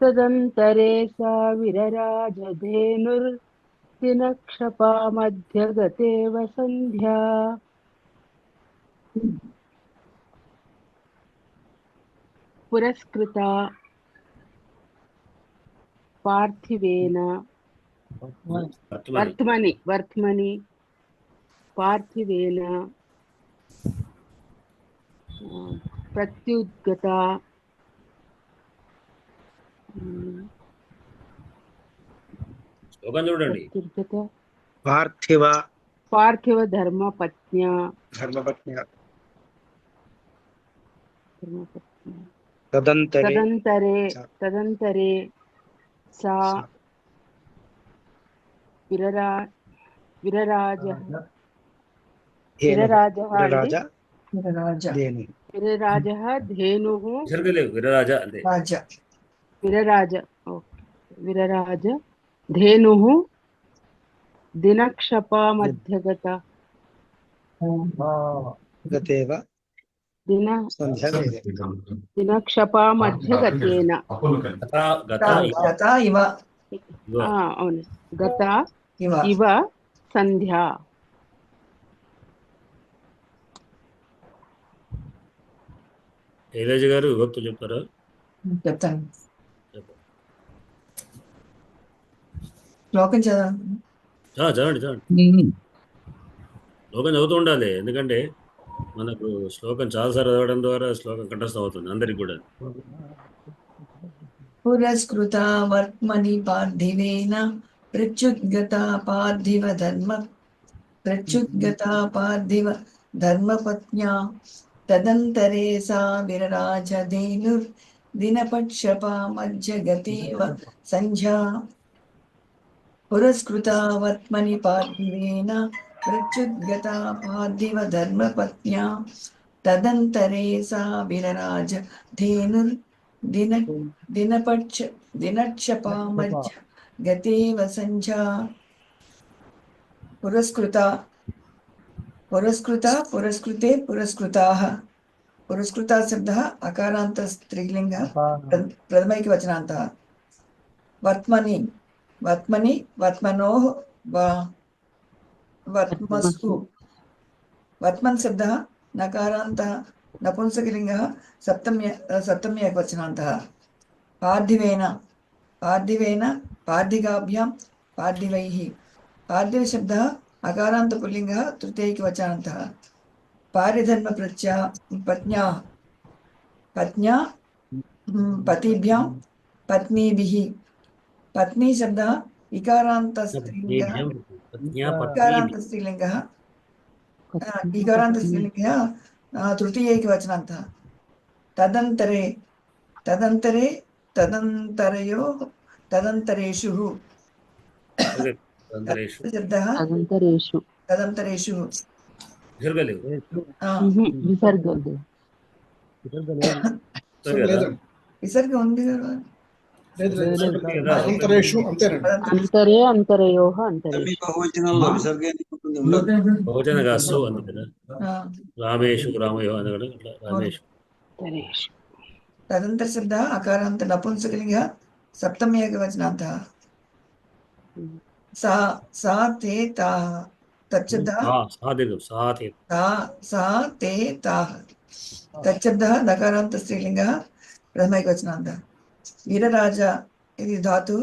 తదంతరే సా విరరాజధేనుర్దినక్షపా మధ్యగతే వసంధ్యా. పురస్కృత పార్థివేన వర్త్మని పార్థివేన ప్రత్యుద్గత శ్లోకం చూడండి. పార్థివ ధర్మపత్న్యా తదంతరే సా విరరాజధేనుః దినక్షపా మధ్యగత దినక్షపా మధ్యగతేన అవును గత ఇవ సంధ్యా. శైలజ గారు విభక్తులు చెప్తారా? చెప్తాను. శ్లోకం చదవండి. శ్లోకం చదువుతూ ఉండాలి, ఎందుకంటే మనకు శ్లోకం చాలాసార్లు చదవడం ద్వారా శ్లోకం కంఠస్థం అవుతుంది అందరికి కూడా. పురస్కృత వర్త్మని పార్థివేన ప్రత్యుద్గత పార్థివ ధర్మ प्रत्युद्गता पार्थिव धर्मपत्न्या तदन्तरे सा विरराजधेनुर्दिनपक्षपा मज्जगतेव सञ्ध्या पुरस्कृता वर्त्मनि पार्थिवेन प्रत्युद्गता पार्थिव धर्मपत्न्या तदन्तरे सा विरराज दिनक्षपा मज्जगतेव सञ्ध्या पुरस्कृता पुरस्कृते पुरस्कृताः पुरस्कृता शब्दः अकारान्त स्त्रीलिङ्गः प्रथमैकवचनान्तः वर्त्मनि वर्त्मनोः वर्त्मसु वर्त्मन् शब्दः नकारान्तः नपुंसकलिङ्गः सप्तमी एकवचनान्तः पार्थिवेन पार्थिकाभ्यां पार्थिवैः पार्थिव शब्दः अकारान्त पुल्लिङ्गः तृतीयैकवचनान्तः पारिधर्मपत्न्या पतिभ्यां पत्नीभिः पत्नी शब्दः इकारान्त स्त्रीलिङ्गः तृतीयैकवचनान्तः तदन्तरेषु शब्दः तदन्तरेषु విసర్గ ఉంది కదా అంతరేషు అంతేనండి అంతరే అంతరయోః అంతరేషు బహువచనంలో విసర్గ ఉంటుంది బహువచనగా సో అంది కదా రామేషు రామయోః అనగడ అట్లా రామేషు తదంతర శబ్ద అకారాంత నపుంసకలింగ సప్తమి ఏకవచనాంతః सा ते ताः तच्छब्दः सा ते ताः तच्छब्दः नकारान्त स्त्रीलिङ्गः प्रथमैकवचनान्तः वीरराज इति धातु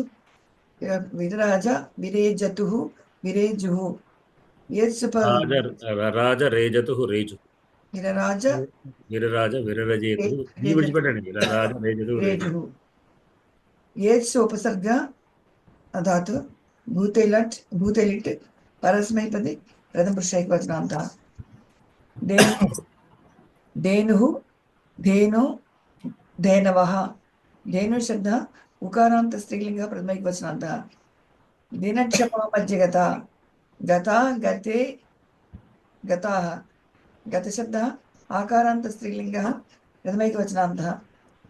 वीरराज विरेजतुः विरेजुः రాజ రేజతుః రేజు विरराज విరరాజ విరరజేతుః ఈ విడిచిపెట్టండి విరరాజ రేజతుః రేజు येत्स् उपसर्ग धातु भूतेलिट् परस्मैपदी प्रथमपुरुष एकवचनान्तः धेनुः धेनु धेनवः धेनु शब्दः उकारान्त स्त्रीलिङ्गः प्रथमैकवचनान्तः दिनक्षपा मज्जगता गता गते गताः गतशब्दः आकारान्त स्त्रीलिङ्गः प्रथमैकवचनान्तः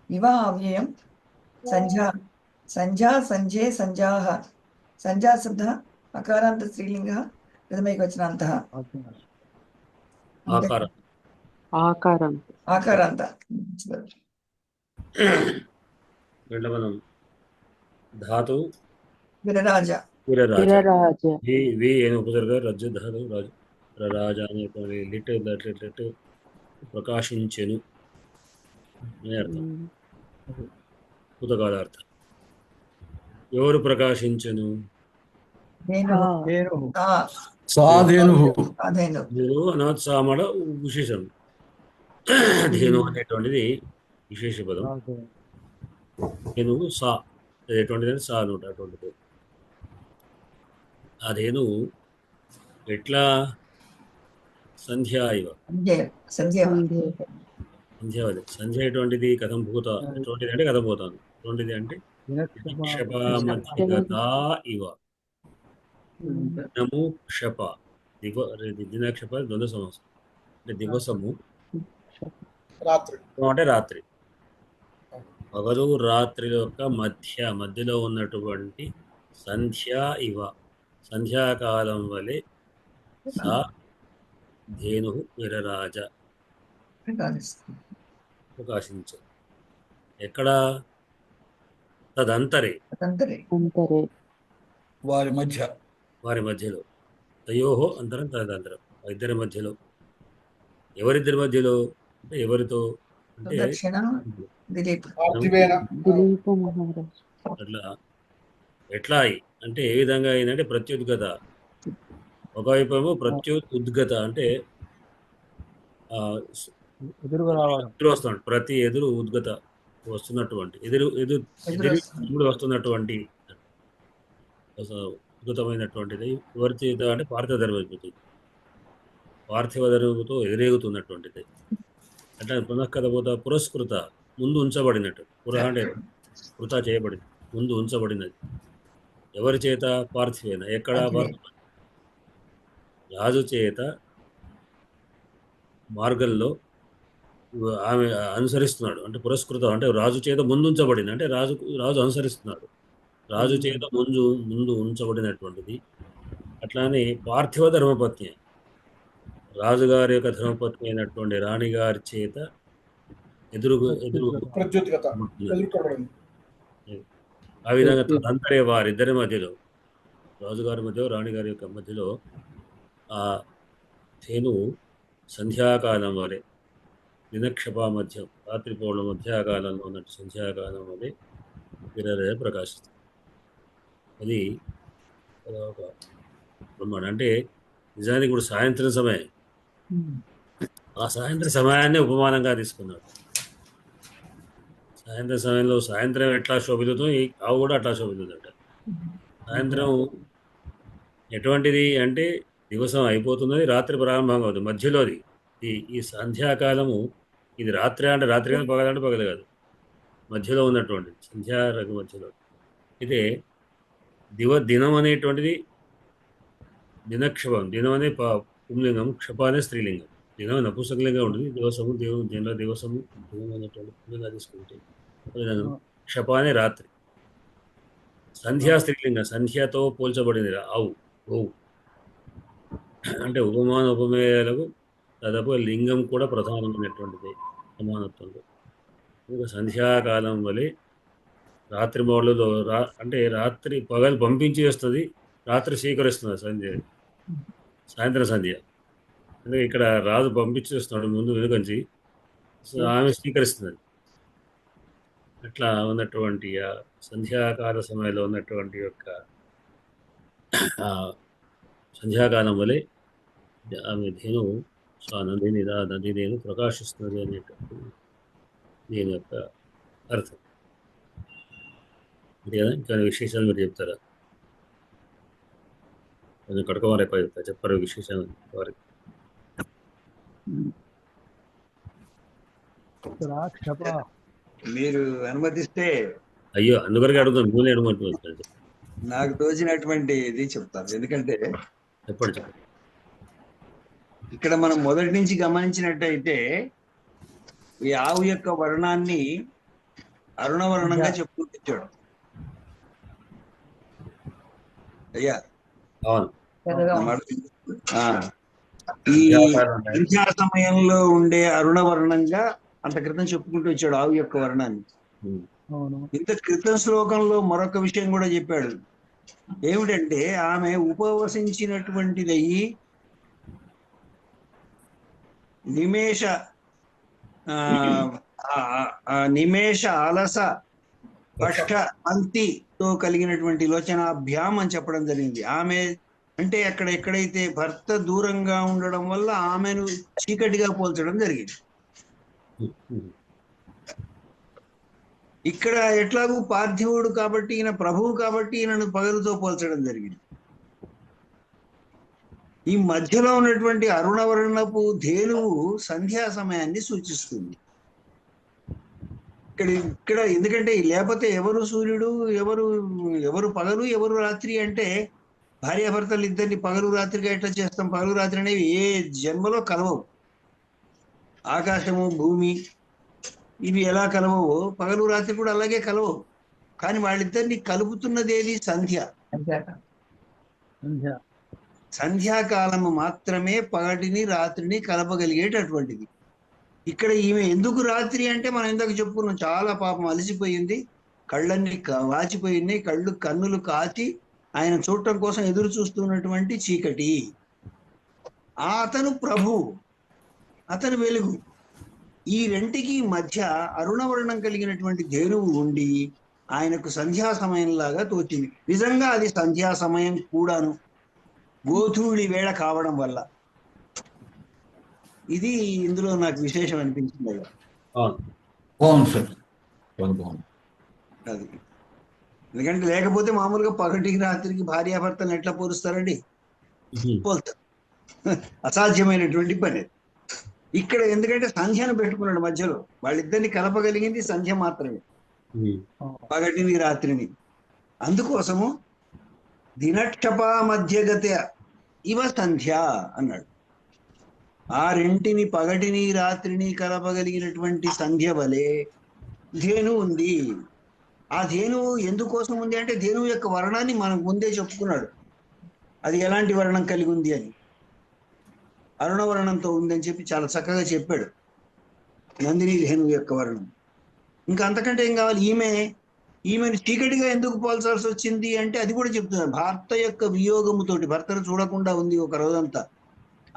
इव अव्ययं संज्ञा संज्ञा संज्ञे संज्ञाः संज्ञा शब्दः अकारान्त स्त्रीलिङ्गः प्रथमैकवचनान्तः आकारान्त రెండవనం ధాతు విరరాజ వి అనే ఉపసర్గ రజ్జు ధాతు రాజు రాజ అనేటువంటి లిట్ ప్రకాశించెను అనే అర్థం భూతకాలార్థం ఎవరు ప్రకాశించెను అనాథ్ సామడ విశేషం ధేను అనేటువంటిది విశేష పదం ధేను సా ఎటువంటిది సా అనమాట అటువంటిది అదేను ఎట్లా సంధ్యా ఇవ సంధ్యావళి సంధ్య ఎటువంటిది కథం భూత ఎటువంటిది అంటే కథం పోతాను ఎటువంటిది అంటే క్షపా ఇవ దినము క్షప దినక్షప ద్వంద్వ సమాసం అంటే దివసము అంటే రాత్రి పగలు రాత్రి యొక్క మధ్యలో ఉన్నటువంటి సంధ్య ఇవ సంధ్యాకాలం వలె సా ధేను విరరాజ ప్రకాశించు ఎక్కడ తదంతరే వారి మధ్యలో తయోహో అంతరం తదంతరం ఇద్దరి మధ్యలో ఎవరిద్దరి మధ్యలో అంటే ఎవరితో అంటే అట్లా ఎట్లా అంటే ఏ విధంగా అయిందంటే ప్రత్యుద్గత ఒకవైపు ఏమో ప్రత్యుద్గత అంటే ఎదురు వస్తున్నాడు ప్రతి ఎదురు ఉద్గత వస్తున్నటువంటి ఎదురు వస్తున్నటువంటి ఉద్గతమైనటువంటిది ఎవరి చేత అంటే పార్థధర్మపతి పార్థివ ధనువుతో ఎగిరేగుతున్నటువంటిది. అట్లా పునఃకథ పోత పురస్కృత, ముందు ఉంచబడినట్టు. పుర అంటే కృత చేయబడింది, ముందు ఉంచబడినది. ఎవరి చేత? పార్థివేన. ఎక్కడ? రాజు చేత మార్గంలో ఆమె అనుసరిస్తున్నాడు. అంటే పురస్కృతం అంటే రాజు చేత ముందు ఉంచబడింది, అంటే రాజు అనుసరిస్తున్నాడు. రాజు చేత ముందు ఉంచబడినటువంటిది. అట్లానే పార్థివ ధర్మపత్ని, రాజుగారి యొక్క ధర్మపత్ని అయినటువంటి రాణిగారి చేత ఆ విధంగా తదంతరే వారిద్దరి మధ్యలో, రాజుగారి మధ్య రాణిగారి యొక్క మధ్యలో ఆ ధేనువు సంధ్యాకాలం వలె, దినక్షప మధ్యం, రాత్రి పౌర్ణ మధ్యాకాలంలో ఉన్నట్టు సంధ్యాకాలం వలె విరరే ప్రకాశిస్తుంది. అది ఒక బ్రహ్మాండం. అంటే నిజానికి ఇప్పుడు సాయంత్రం సమయం, ఆ సాయంత్రం సమయాన్ని ఉపమానంగా తీసుకున్నాడు. సాయంత్రం సమయంలో సాయంత్రం ఎట్లా శోభితుందో ఆవు కూడా అట్లా శోభితుందట. సాయంత్రం ఎటువంటిది అంటే దివసం అయిపోతున్నది, రాత్రి ప్రారంభంగా అవుతుంది, మధ్యలోది ఈ సంధ్యాకాలము. ఇది రాత్రి అంటే రాత్రి కాదు, పగలంటే పగలు కాదు, మధ్యలో ఉన్నటువంటి సంధ్యారకు మధ్యలో. అయితే దినం అనేటువంటిది దినక్షపం. దినం అనే పుంలింగం, క్షప అనే స్త్రీలింగం. దినం నపుంసకలింగం ఉంటుంది. దివసము దివసము దినం అనేటువంటి పుంలింగా తీసుకుంటే క్షప అనే రాత్రి. సంధ్యా స్త్రీలింగం, సంధ్యతో పోల్చబడింది ఆవు, గోవు. అంటే ఉపమాన ఉపమేయాలకు దాదాపు లింగం కూడా ప్రధానమైనటువంటిది సమానత్వంలో. ఇంకా సంధ్యాకాలం వలె రాత్రి మౌళ్ళలో అంటే రాత్రి పగలు పంపించి వస్తుంది, రాత్రి స్వీకరిస్తుంది సంధ్య, సాయంత్రం సంధ్య. అంటే ఇక్కడ రాజు పంపించి వస్తున్నాడు ముందు వెనుకంచి, ఆమె స్వీకరిస్తున్నది. అట్లా ఉన్నటువంటి ఆ సంధ్యాకాల సమయంలో ఉన్నటువంటి యొక్క సంధ్యాకాలం వలె ఆమె ధేనువు నదిని ప్రకాశిస్తున్నది అనేటువంటి దీని యొక్క అర్థం. అంతేనా? ఇంకా విశేషాలు మీరు చెప్తారా? కొంచెం కడకవారు ఎక్కువ చెప్తారు, చెప్పారు విశేషాలు వారికి. మీరు అనుమతిస్తే అయ్యో, అందువరకు అడుగుతాను, మూలే అడుగుతుంది. నాకు తోచినటువంటి ఇది చెప్తాను. ఎందుకంటే చెప్పండి. ఇక్కడ మనం మొదటి నుంచి గమనించినట్టయితే ఈ ఆవు యొక్క వర్ణాన్ని అరుణవర్ణంగా చెప్పుకుంటాడు. అయ్యా, ఈ సంధ్యా సమయంలో ఉండే అరుణవర్ణంగా అంత క్రితం చెప్పుకుంటూ వచ్చాడు ఆవు యొక్క వర్ణాన్ని. ఇంత క్రితం శ్లోకంలో మరొక విషయం కూడా చెప్పాడు. ఏమిటంటే ఆమె ఉపవసించినటువంటిదయ్యి నిమేష అలస పష్ట పంక్తితో కలిగినటువంటి లోచనాభ్యాం అని చెప్పడం జరిగింది. ఆమె అంటే అక్కడ ఎక్కడైతే భర్త దూరంగా ఉండడం వల్ల ఆమెను చీకటిగా పోల్చడం జరిగింది. ఇక్కడ ఎట్లాగూ పార్థివుడు కాబట్టి, ఈయన ప్రభువు కాబట్టి ఈయనను పగలుతో పోల్చడం జరిగింది. ఈ మధ్యలో ఉన్నటువంటి అరుణవర్ణపు ధేనువు సంధ్యా సమయాన్ని సూచిస్తుంది. ఇక్కడ ఎందుకంటే లేకపోతే ఎవరు సూర్యుడు, ఎవరు పగలు, ఎవరు రాత్రి అంటే భార్యాభర్తలు ఇద్దరిని పగలు రాత్రిగా ఎట్లా చేస్తాం? పగలు రాత్రి అనేవి ఏ జన్మలో కలవవు. ఆకాశము భూమి ఇవి ఎలా కలవవో పగలు రాత్రి కూడా అలాగే కలవవు. కానీ వాళ్ళిద్దరిని కలుపుతున్నది ఏది? సంధ్య. సంధ్యాకాలము మాత్రమే పగటిని రాత్రిని కలపగలిగేటటువంటిది. ఇక్కడ ఈమె ఎందుకు రాత్రి అంటే మనం ఇందాక చెప్పుకున్నాం, చాలా పాపం అలసిపోయింది, కళ్ళన్ని వాచిపోయింది, కన్నులు కాచి ఆయన చూడటం కోసం ఎదురు చూస్తున్నటువంటి చీకటి. అతను ప్రభు, అతను వెలుగు. ఈ రెంటికి మధ్య అరుణవర్ణం కలిగినటువంటి ధేనువు ఉండి ఆయనకు సంధ్యా సమయంలాగా తోచింది. నిజంగా అది సంధ్యా సమయం కూడాను, గోధూళి వేళ కావడం వల్ల. ఇది ఇందులో నాకు విశేషం అనిపించింది. అది ఎందుకంటే లేకపోతే మామూలుగా పగటికి రాత్రికి భార్యాభర్తలను ఎట్లా పోలుస్తారండి? పోల్తారు. అసాధ్యమైనటువంటి పని. ఇక్కడ ఎందుకంటే సంధ్యను పెట్టుకున్నాడు మధ్యలో, వాళ్ళిద్దరిని కలపగలిగింది సంధ్య మాత్రమే, పగటిని రాత్రిని. అందుకోసము దినక్షపా మధ్యగత ఇవ సంధ్య అన్నాడు. ఆ రెంటిని, పగటిని రాత్రిని కలపగలిగినటువంటి సంధ్య వలె ధేనువు ఉంది. ఆ ధేనువు ఎందుకోసం ఉంది అంటే ధేనువు యొక్క వర్ణాన్ని మనకు ముందే చెప్పుకున్నాడు, అది ఎలాంటి వర్ణం కలిగి ఉంది అని. అరుణవర్ణంతో ఉందని చెప్పి చాలా చక్కగా చెప్పాడు నందిని ధేనువు యొక్క వర్ణం. ఇంకా అంతకంటే ఏం కావాలి? ఈమెను చీకటిగా ఎందుకు పోల్చాల్సి వచ్చింది అంటే అది కూడా చెప్తున్నారు. భర్త యొక్క వియోగముతోటి భర్తను చూడకుండా ఉంది ఒక రోజంతా,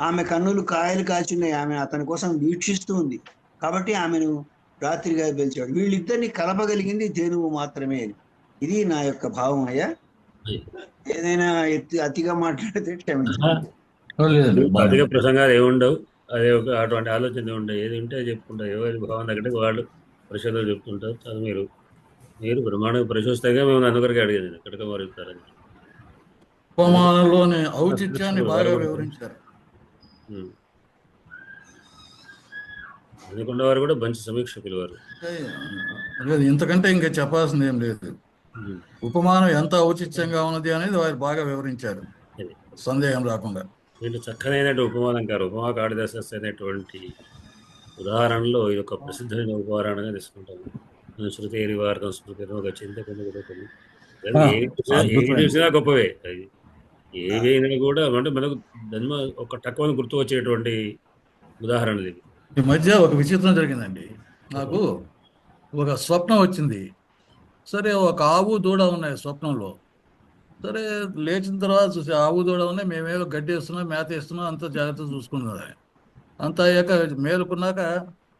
ఆమె కన్నులు కాయలు కాచున్నాయి, ఆమె అతని కోసం వీక్షిస్తూ ఉంది, కాబట్టి ఆమెను రాత్రిగా పిలిచాడు. వీళ్ళిద్దరిని కలపగలిగింది ధేనువు మాత్రమే. ఇది నా యొక్క భావం. అయ్యా ఏదైనా అతిగా మాట్లాడితే క్షమించండి. అధిక ప్రసంగాలు ఏముండవు, అదే ఒక అటువంటి ఆలోచన ఉండవు, ఏది ఉంటే చెప్పుకుంటారు, ఎవరి భావం తగ్గట్టు వాళ్ళు పరిశోధనలు చెప్తుంటారు. అది మీరు బ్రహ్మాండంగా పరిశోధిస్తాగా మేము అందుకొరకే అడిగేది ఎక్కడికి మారుతారని. ఉపమానంలోని ఔచిత్యాన్ని బాగా వివరించారు. అనుకున్న వారు కూడా మంచి సమీక్షకులు వారు. లేదు, ఇంతకంటే ఇంకా చెప్పాల్సింది ఏం లేదు. ఉపమానం ఎంత ఔచిత్యంగా ఉన్నది అనేది వారు బాగా వివరించారు, సందేహం రాకుండా. వీళ్ళు చక్కనైనటువంటి ఉపమాలంకారు. ఉపమా కాళిదాస అనేటువంటి ఉదాహరణలో ఇది ఒక ప్రసిద్ధమైన ఉదాహరణగా తీసుకుంటాము. శృతి వార్తం స్మృతి ఒక చింతకొని ఏది చూసినా గొప్పవే. ఏదైనా కూడా అంటే మనకు జన్మ ఒక తక్కువ గుర్తు వచ్చేటువంటి ఉదాహరణలు ఇవి. ఈ మధ్య ఒక విచిత్రం జరిగిందండి. నాకు ఒక స్వప్నం వచ్చింది. సరే, ఒక ఆవు దూడ ఉన్నాయి స్వప్నంలో. సరే, లేచిన తర్వాత చూసి ఆవు దూడ ఉన్నాయి, మేమేదో గడ్డి వేస్తున్నాం, మేత వేస్తున్నాం, అంత జాగ్రత్త చూసుకున్నది. అంత అయ్యాక మేలుకున్నాక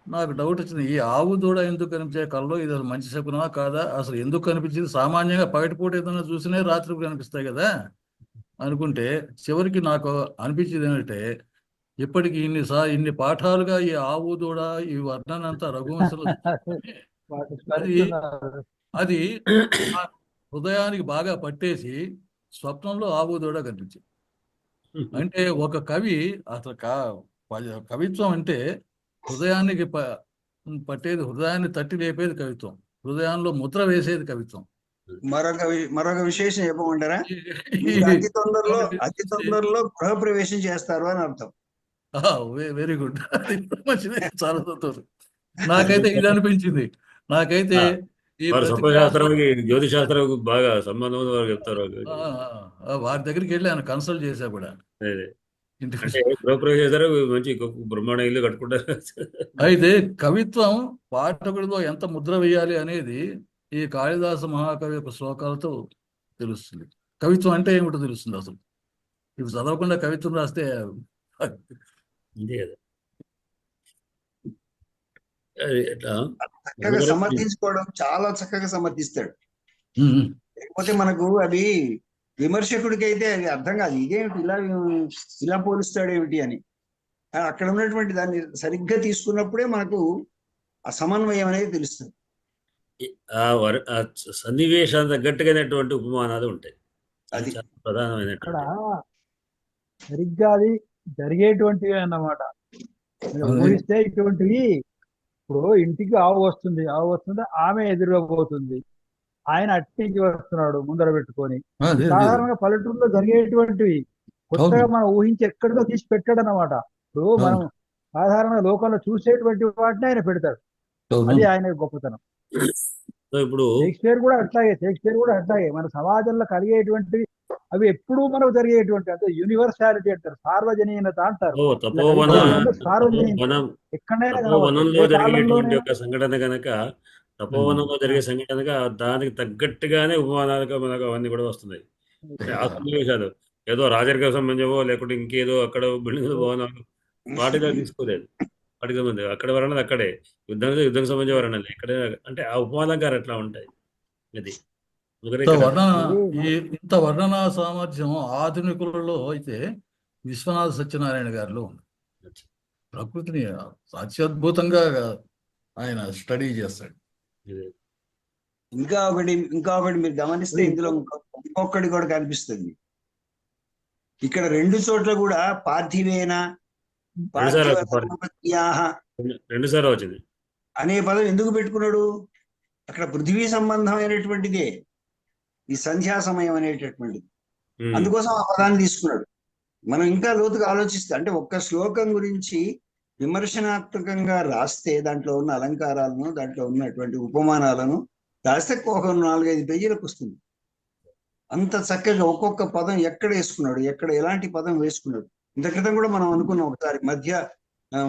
నాకు డౌట్ వచ్చింది, ఈ ఆవు దూడ ఎందుకు కనిపించే కల్లో ఇది అసలు మంచి శకునమా కాదా, అసలు ఎందుకు కనిపించింది? సామాన్యంగా పగటిపూట ఏదైనా చూసినే రాత్రికి కనిపిస్తాయి కదా అనుకుంటే, చివరికి నాకు అనిపించింది ఏంటంటే, ఇప్పటికి ఇన్ని పాఠాలుగా ఈ ఆవు దూడ ఈ వర్ణన అంతా రఘువంశంలో అది హృదయానికి బాగా పట్టేసి స్వప్నంలో ఆవు దూడ కనిపించింది. అంటే ఒక కవి అసలు కవిత్వం అంటే హృదయానికి పట్టేది, హృదయాన్ని తట్టి లేపేది కవిత్వం, హృదయంలో ముద్ర వేసేది కవిత్వం. మరొక విశేషం చెప్పమంటారా? అతి తొందరలో గృహ ప్రవేశం చేస్తారు అని అర్థం. వెరీ గుడ్, మంచిది, చాలా సంతోషం. నాకైతే ఇది అనిపించింది. నాకైతే శాస్త్రానికి జ్యోతిష్ శాస్త్రం బాగా సంబంధం చెప్తారు. వారి దగ్గరికి వెళ్ళి ఆయన కన్సల్ట్ చేశా కూడా. మంచి బ్రహ్మాండ ఇల్లు కట్టుకుంటారు. అయితే కవిత్వం పాఠకుడిలో ఎంత ముద్ర వేయాలి అనేది ఈ కాళిదాస మహాకవి యొక్క శ్లోకాలతో తెలుస్తుంది. కవిత్వం అంటే ఏమిటో తెలుస్తుంది. అసలు ఇవి చదవకుండా కవిత్వం రాస్తే చక్కగా సమర్థించుకోవడం చాలా చక్కగా సమర్థిస్తాడు. లేకపోతే మనకు అవి విమర్శకుడికి అయితే అది అర్థం కాదు, ఇదేమిటి ఇలా పోలుస్తాడు ఏమిటి అని. అక్కడ ఉన్నటువంటి దాన్ని సరిగ్గా తీసుకున్నప్పుడే మనకు ఆ సమన్వయం అనేది తెలుస్తుంది. ఆ సన్నివేశాన్ని తగ్గట్టుగానేటువంటి ఉపమానాలు ఉంటాయి. అది ప్రధానమైన సరిగ్గా అది జరిగేటువంటివి అన్నమాట. ఊహిస్తే ఇటువంటివి, ఇప్పుడు ఇంటికి ఆవు వస్తుంది, ఆమె ఎదురుగా పోతుంది, ఆయన అట్టించి వస్తున్నాడు ముందర పెట్టుకొని. సాధారణంగా పల్లెటూరులో జరిగేటువంటివి కొత్తగా మనం ఊహించి ఎక్కడితో తీసి పెట్టాడు అన్నమాట. ఇప్పుడు మనం సాధారణ లోకంలో చూసేటువంటి వాటిని ఆయన పెడతాడు, అది ఆయన గొప్పతనం. ఇప్పుడు షేక్స్పియర్ కూడా అట్లాగే మన సమాజంలో కలిగేటువంటివి అవి ఎప్పుడూ మనకు జరిగేటువంటి, అంటే యూనివర్సాలిటీ అంటారు, సార్వజనీయత అంటారు. తపోవనంలో జరిగేటువంటి ఒక సంఘటన కనుక, తపోవనంలో జరిగే సంఘటనగా దానికి తగ్గట్టుగానే ఉపమానాలుగా మనకు అవన్నీ కూడా వస్తున్నాయి. ఆ సన్నివేశాలు ఏదో రాజరిక సంబంధమో లేకుంటే ఇంకేదో అక్కడ బిల్డింగ్ భవనాలు వాటిగా తీసుకోలేదు. వాటికి సంబంధం అక్కడ వర్ణాలు అక్కడే, యుద్ధం సంబంధించిన వర్ణాలు ఇక్కడ, అంటే ఆ ఉపమాలంకారు ఎట్లా ఉంటాయి. అది ఇంత వర్ణనా సామర్థ్యం ఆధునికులలో అయితే విశ్వనాథ సత్యనారాయణ గారిలో ఉంది. ప్రకృతిని అత్యద్భుతంగా ఆయన స్టడీ చేస్తాడు. ఇంకా ఒకటి మీరు గమనిస్తే ఇందులో ఇంకొకటి కూడా కనిపిస్తుంది. ఇక్కడ రెండు చోట్ల కూడా పార్థివేన పార్థివ ధర్మపత్యాః రెండు సార్లు వచ్చింది అనే పదం ఎందుకు పెట్టుకున్నాడు? అక్కడ పృథివీ సంబంధమైనటువంటిదే ఈ సంధ్యా సమయం అనేటటువంటిది. అందుకోసం ఆ పదాన్ని తీసుకున్నాడు. మనం ఇంకా లోతుగా ఆలోచిస్తే, అంటే ఒక్క శ్లోకం గురించి విమర్శనాత్మకంగా రాస్తే దాంట్లో ఉన్న అలంకారాలను, దాంట్లో ఉన్నటువంటి ఉపమానాలను రాస్తే ఒక 4-5 పేజీలకు వస్తుంది. అంత చక్కగా ఒక్కొక్క పదం ఎక్కడ వేసుకున్నాడు, ఎక్కడ ఎలాంటి పదం వేసుకున్నాడు. ఇంత క్రితం కూడా మనం అనుకున్నాం ఒకసారి,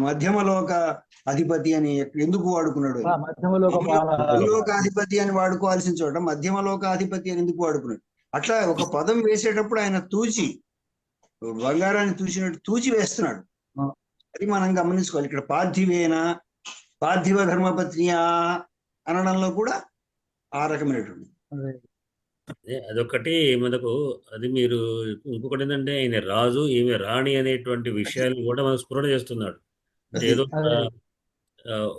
మధ్యమలోక అధిపతి అని ఎందుకు వాడుకున్నాడు? మధ్యమలోకాధిపతి అని వాడుకోవాల్సిన చోట మధ్యమలోకాధిపతి అని ఎందుకు వాడుకున్నాడు? అట్లా ఒక పదం వేసేటప్పుడు ఆయన తూచి, బంగారాన్ని తూచినట్టు తూచి వేస్తున్నాడు. అది మనం గమనించుకోవాలి. ఇక్కడ పార్థివేన పార్థివ ధర్మపత్నియా అనడంలో కూడా ఆ రకమైనటువంటి అదొకటి మనకు. అది మీరు ఇంకొకటి ఏంటంటే, ఆయన రాజు ఈమె రాణి అనేటువంటి విషయాలు కూడా మనం స్ఫురణ చేస్తున్నాడు. అంటే ఏదో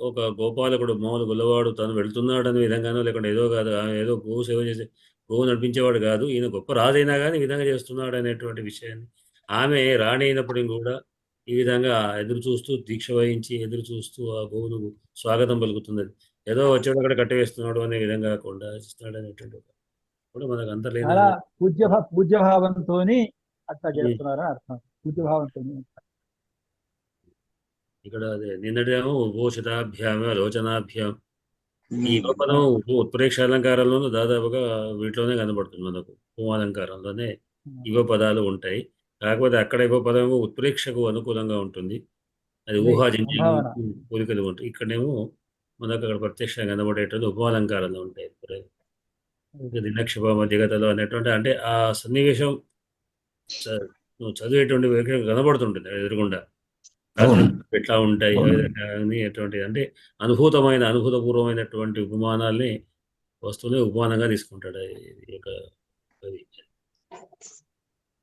ఒక గోపాలకుడు మామూలు గొల్లవాడు తను వెళ్తున్నాడు అనే విధంగానో, లేకుంటే ఏదో కాదు ఏదో గోవు సేవ చేసి గోవు నడిపించేవాడు కాదు, ఈయన గొప్ప రాజు అయినా కానీ ఈ విధంగా చేస్తున్నాడు అనేటువంటి విషయాన్ని, ఆమె రాణి అయినప్పటికీ కూడా ఈ విధంగా ఎదురు చూస్తూ దీక్ష వహించి ఎదురు చూస్తూ ఆ గోవును స్వాగతం పలుకుతున్నది. ఏదో వచ్చాడు అక్కడ కట్టివేస్తున్నాడు అనే విధంగా కాకుండా ఇస్తున్నాడు అనేటువంటి కూడా మనకు అంతర్లేదు. పూజ్యభావంతో అట్లా చేస్తున్నారని అర్థం. పూజ్యభావంతో ఇక్కడ అదే నిన్నటేమో ఉపోషితాభ్యామ లోచనాభ్యాం, ఈ పదం ఉత్ప్రేక్ష అలంకారంలోనూ దాదాపుగా వీటిలోనే కనబడుతుంది. మనకు ఉపమాలంకారంలోనే ఇవ పదాలు ఉంటాయి. కాకపోతే అక్కడ ఇవ పదం ఉత్ప్రేక్షకు అనుకూలంగా ఉంటుంది, అది ఊహాజన్య పోలికలు ఉంటాయి. ఇక్కడేమో మనకు అక్కడ ప్రత్యక్షంగా కనబడేటువంటి ఉపమాలంకారంలో ఉంటాయి. దినక్షప మధ్యగతలు అనేటువంటి, అంటే ఆ సన్నివేశం చదివేటువంటి కనబడుతుంటుంది ఎదురుగుండా ఎట్లా ఉంటాయి అటువంటి, అంటే అనుభూతపూర్వమైనటువంటి ఉపమానాల్ని వస్తువుని ఉపమానంగా తీసుకుంటాడు.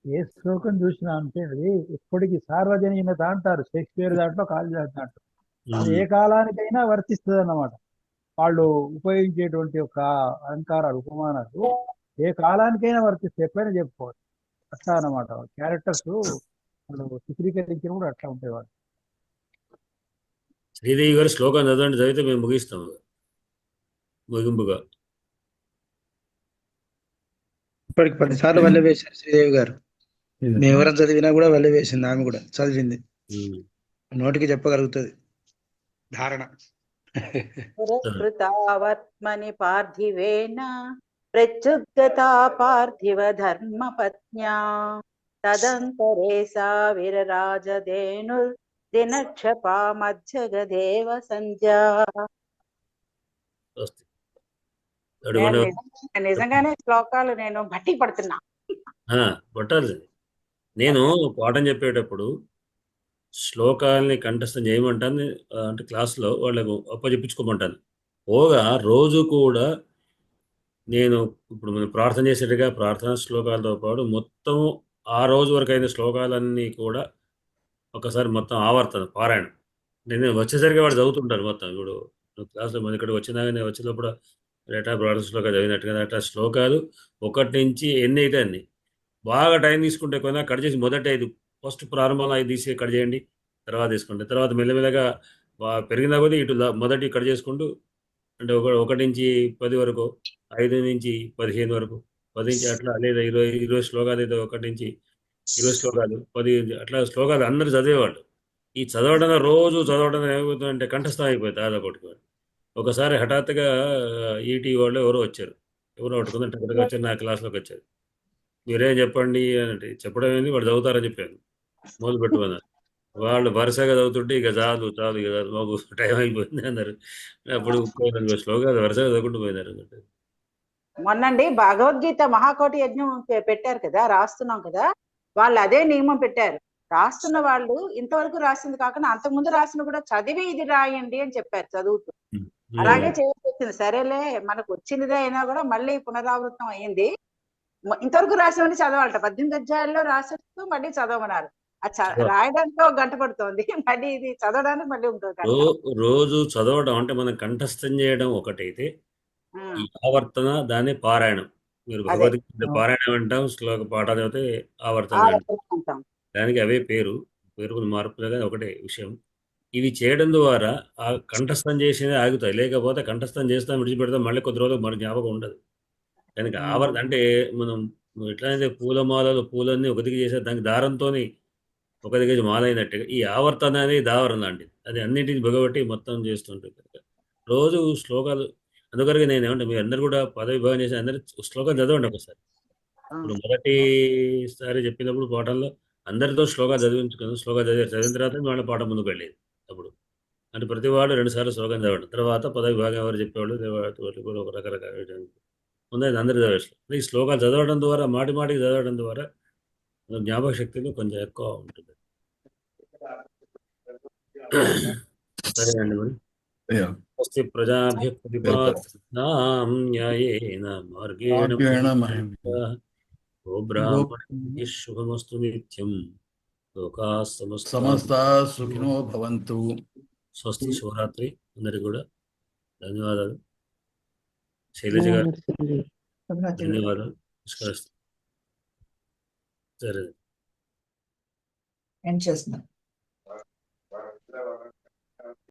ఏ శ్లోకం చూసినా అంటే అది ఇప్పటికి సార్వజనీయత అంటారు, షేక్స్పియర్ దాంట్లో కాళిదాసు దాంట్లో. అది ఏ కాలానికైనా వర్తిస్తుంది అన్నమాట. వాళ్ళు ఉపయోగించేటువంటి ఒక అలంకారాలు, ఉపమానాలు ఏ కాలానికైనా వర్తిస్తే ఎప్పుడైనా చెప్పుకోవచ్చు. అట్లా అన్నమాట. క్యారెక్టర్స్ వాళ్ళు చిత్రీకరించిన కూడా అట్లా ఉంటాయి. వాళ్ళు శ్రీదేవి గారు శ్లోకం చదివితే మేము ముగిస్తాము ముగింపుగా. ఇప్పటికి 10 సార్లు వల్లె వేశారు శ్రీదేవి గారు. మేము ఎవరైనా చదివినా కూడా వల్లె వేసింది, ఆమె కూడా చదివింది, నోటికి చెప్పగలుగుతుంది ధారణ. పురస్కృతావత్మని పార్థివేన ప్రత్యుద్గతా పార్థివ ధర్మపత్న్యా తదంతరే సా విరరాజధేను దినక్షపా మధ్యగదేవ సంధ్యా. నిజంగానే శ్లోకాలు నేను బట్టి పడుతున్నా. పట్టాలి. నేను పాఠం చెప్పేటప్పుడు శ్లోకాలని కంఠస్థం చేయమంటాను, అంటే క్లాస్లో వాళ్ళకు అప్పచెప్పించుకోమంటాను. పోగా రోజు కూడా నేను ఇప్పుడు మనం ప్రార్థన చేసేట్టుగా ప్రార్థనా శ్లోకాలతో పాటు మొత్తం ఆ రోజు వరకు అయిన శ్లోకాలన్నీ కూడా ఒకసారి మొత్తం ఆవర్తన పారాయణం. నేను వచ్చేసరికి వాడు చదువుతుంటారు మొత్తం. ఇప్పుడు క్లాస్లో మన ఇక్కడికి వచ్చినాక వచ్చినప్పుడు రేటా ప్రార్థన శ్లోకాలు చదివినట్టుగా అట్లా శ్లోకాలు 1 నుంచి ఎన్ని అయితే అన్ని బాగా టైం తీసుకుంటే కొన్నా కట్ చేసి మొదటి 5 ఫస్ట్ ప్రారంభంలో 5 తీసి కట్ చేయండి, తర్వాత తీసుకుంటే తర్వాత మెల్లమెల్లగా పెరిగిన కొద్దీ ఇటు మొదటి కట్ చేసుకుంటూ, అంటే 1 నుంచి 10 వరకు, 5 నుంచి 15 వరకు, 10 నుంచి అట్లా, లేదా 20 శ్లోకాలు అయితే 1 నుంచి 20 శ్లోకాలు, 10 అట్లా శ్లోకాలు అందరూ చదివేవాళ్ళు. ఈ చదవడం రోజు చదవడం ఏమవుతుందంటే కంఠస్థం అయిపోతుంది అదొకటి. ఒకసారి హఠాత్తుగా ఈటీ వాళ్ళు ఎవరో వచ్చారు, ఎవరో పట్టుకుందంటే అక్కడికి వచ్చారు, నా క్లాస్లోకి వచ్చారు. మీరేం చెప్పండి అంటే చెప్పడం ఏంది, వాడు చదువుతారని చెప్పాను, మొదలు పెట్టుకున్నారు. వాళ్ళు వరుసగా చదువుతుంటే ఇక చాలు ఇక మాకు టైం అయిపోయింది అన్నారు. అప్పుడు శ్లోకాలు వరుసగా చదువుకుంటూ పోయినారు. మొన్నండి భగవద్గీత మహాకోటి యజ్ఞం పెట్టారు కదా, రాస్తున్నాం కదా, వాళ్ళు అదే నియమం పెట్టారు. రాస్తున్న వాళ్ళు ఇంతవరకు రాసింది కాకుండా అంతకుముందు రాసిన కూడా చదివి ఇది రాయండి అని చెప్పారు చదువుతూ. అలాగే చేయాల్సింది. సరేలే, మనకు వచ్చినదే అయినా కూడా మళ్ళీ పునరావృతం అయ్యింది. ఇంతవరకు రాసినవన్నీ చదవాలట. 18 అధ్యాయాల్లో రాసేస్తూ మళ్ళీ చదవమన్నారు. రాయడానికి 1 గంట పడుతుంది, మళ్ళీ ఇది చదవడానికి మళ్ళీ ఉంటుంది. రోజు చదవడం అంటే మనం కంఠస్థం చేయడం ఒకటైతే, ఈ ఆవర్తన దాన్ని పారాయణం మీరు అదే భగవద్గీత పారాయణం అంటాం, శ్లోక పాఠాలు చదివితే ఆవర్తన అంటాం. అంటాం. దానికి అవే పేరు మార్పులే కానీ ఒకటే విషయం. ఇవి చేయడం ద్వారా ఆ కంఠస్థం చేసేది ఆగుతాయి. లేకపోతే కంఠస్థం చేస్తాం, విడిచిపెడతాం, మళ్ళీ కొద్ది రోజులకు మన జ్ఞాపకం ఉండదు. దానికి అంటే మనం ఎట్లయితే పూలన్నీ ఒక దిగి చేసే దానికి దారంతోని ఒక దిగేసి మాలైనట్టుగా ఈ ఆవర్తన అనేది దావరం లాంటిది. అది అన్నింటిని బిగబట్టి మొత్తం చేస్తుంటుంది. రోజు శ్లోకాలు అందుకని నేను ఏమంటే మీరు అందరు కూడా పదవిభాగం చేసి అందరు శ్లోకాలు చదవండి ఒకసారి. ఇప్పుడు మొదటిసారి చెప్పినప్పుడు పాఠంలో అందరితో శ్లోకాలు చదివించుకుని చదివిన తర్వాత వాళ్ళ పాఠం ముందుకు వెళ్ళేది. అప్పుడు అంటే ప్రతి వాడు 2 సార్లు శ్లోకం చదవండి. తర్వాత పదవిభాగం ఎవరు చెప్పేవాళ్ళు ఒక రకరకాల ముందే అందరూ చదివేస్తారు. ఈ శ్లోకాలు చదవడం ద్వారా మాటికి చదవడం ద్వారా జ్ఞాపక శక్తిలో కొంచెం ఎక్కువ ఉంటుంది. సరే అండి మరి. స్వస్తి ప్రజాభ్యః పరిపాలనాం న్యాయేన మార్గేణ గోబ్రాహ్మణేభ్యः శుభమస్తు నిత్యం. లోకాः సమస్తా సుఖినో భవంతు. స్వస్తి. శివరాత్రి అందరికి కూడా ధన్యవాదాలు. శైలజ గారు ధన్యవాదాలు. నమస్కారం. సరే ఎండ్ చేస్తున్నాం.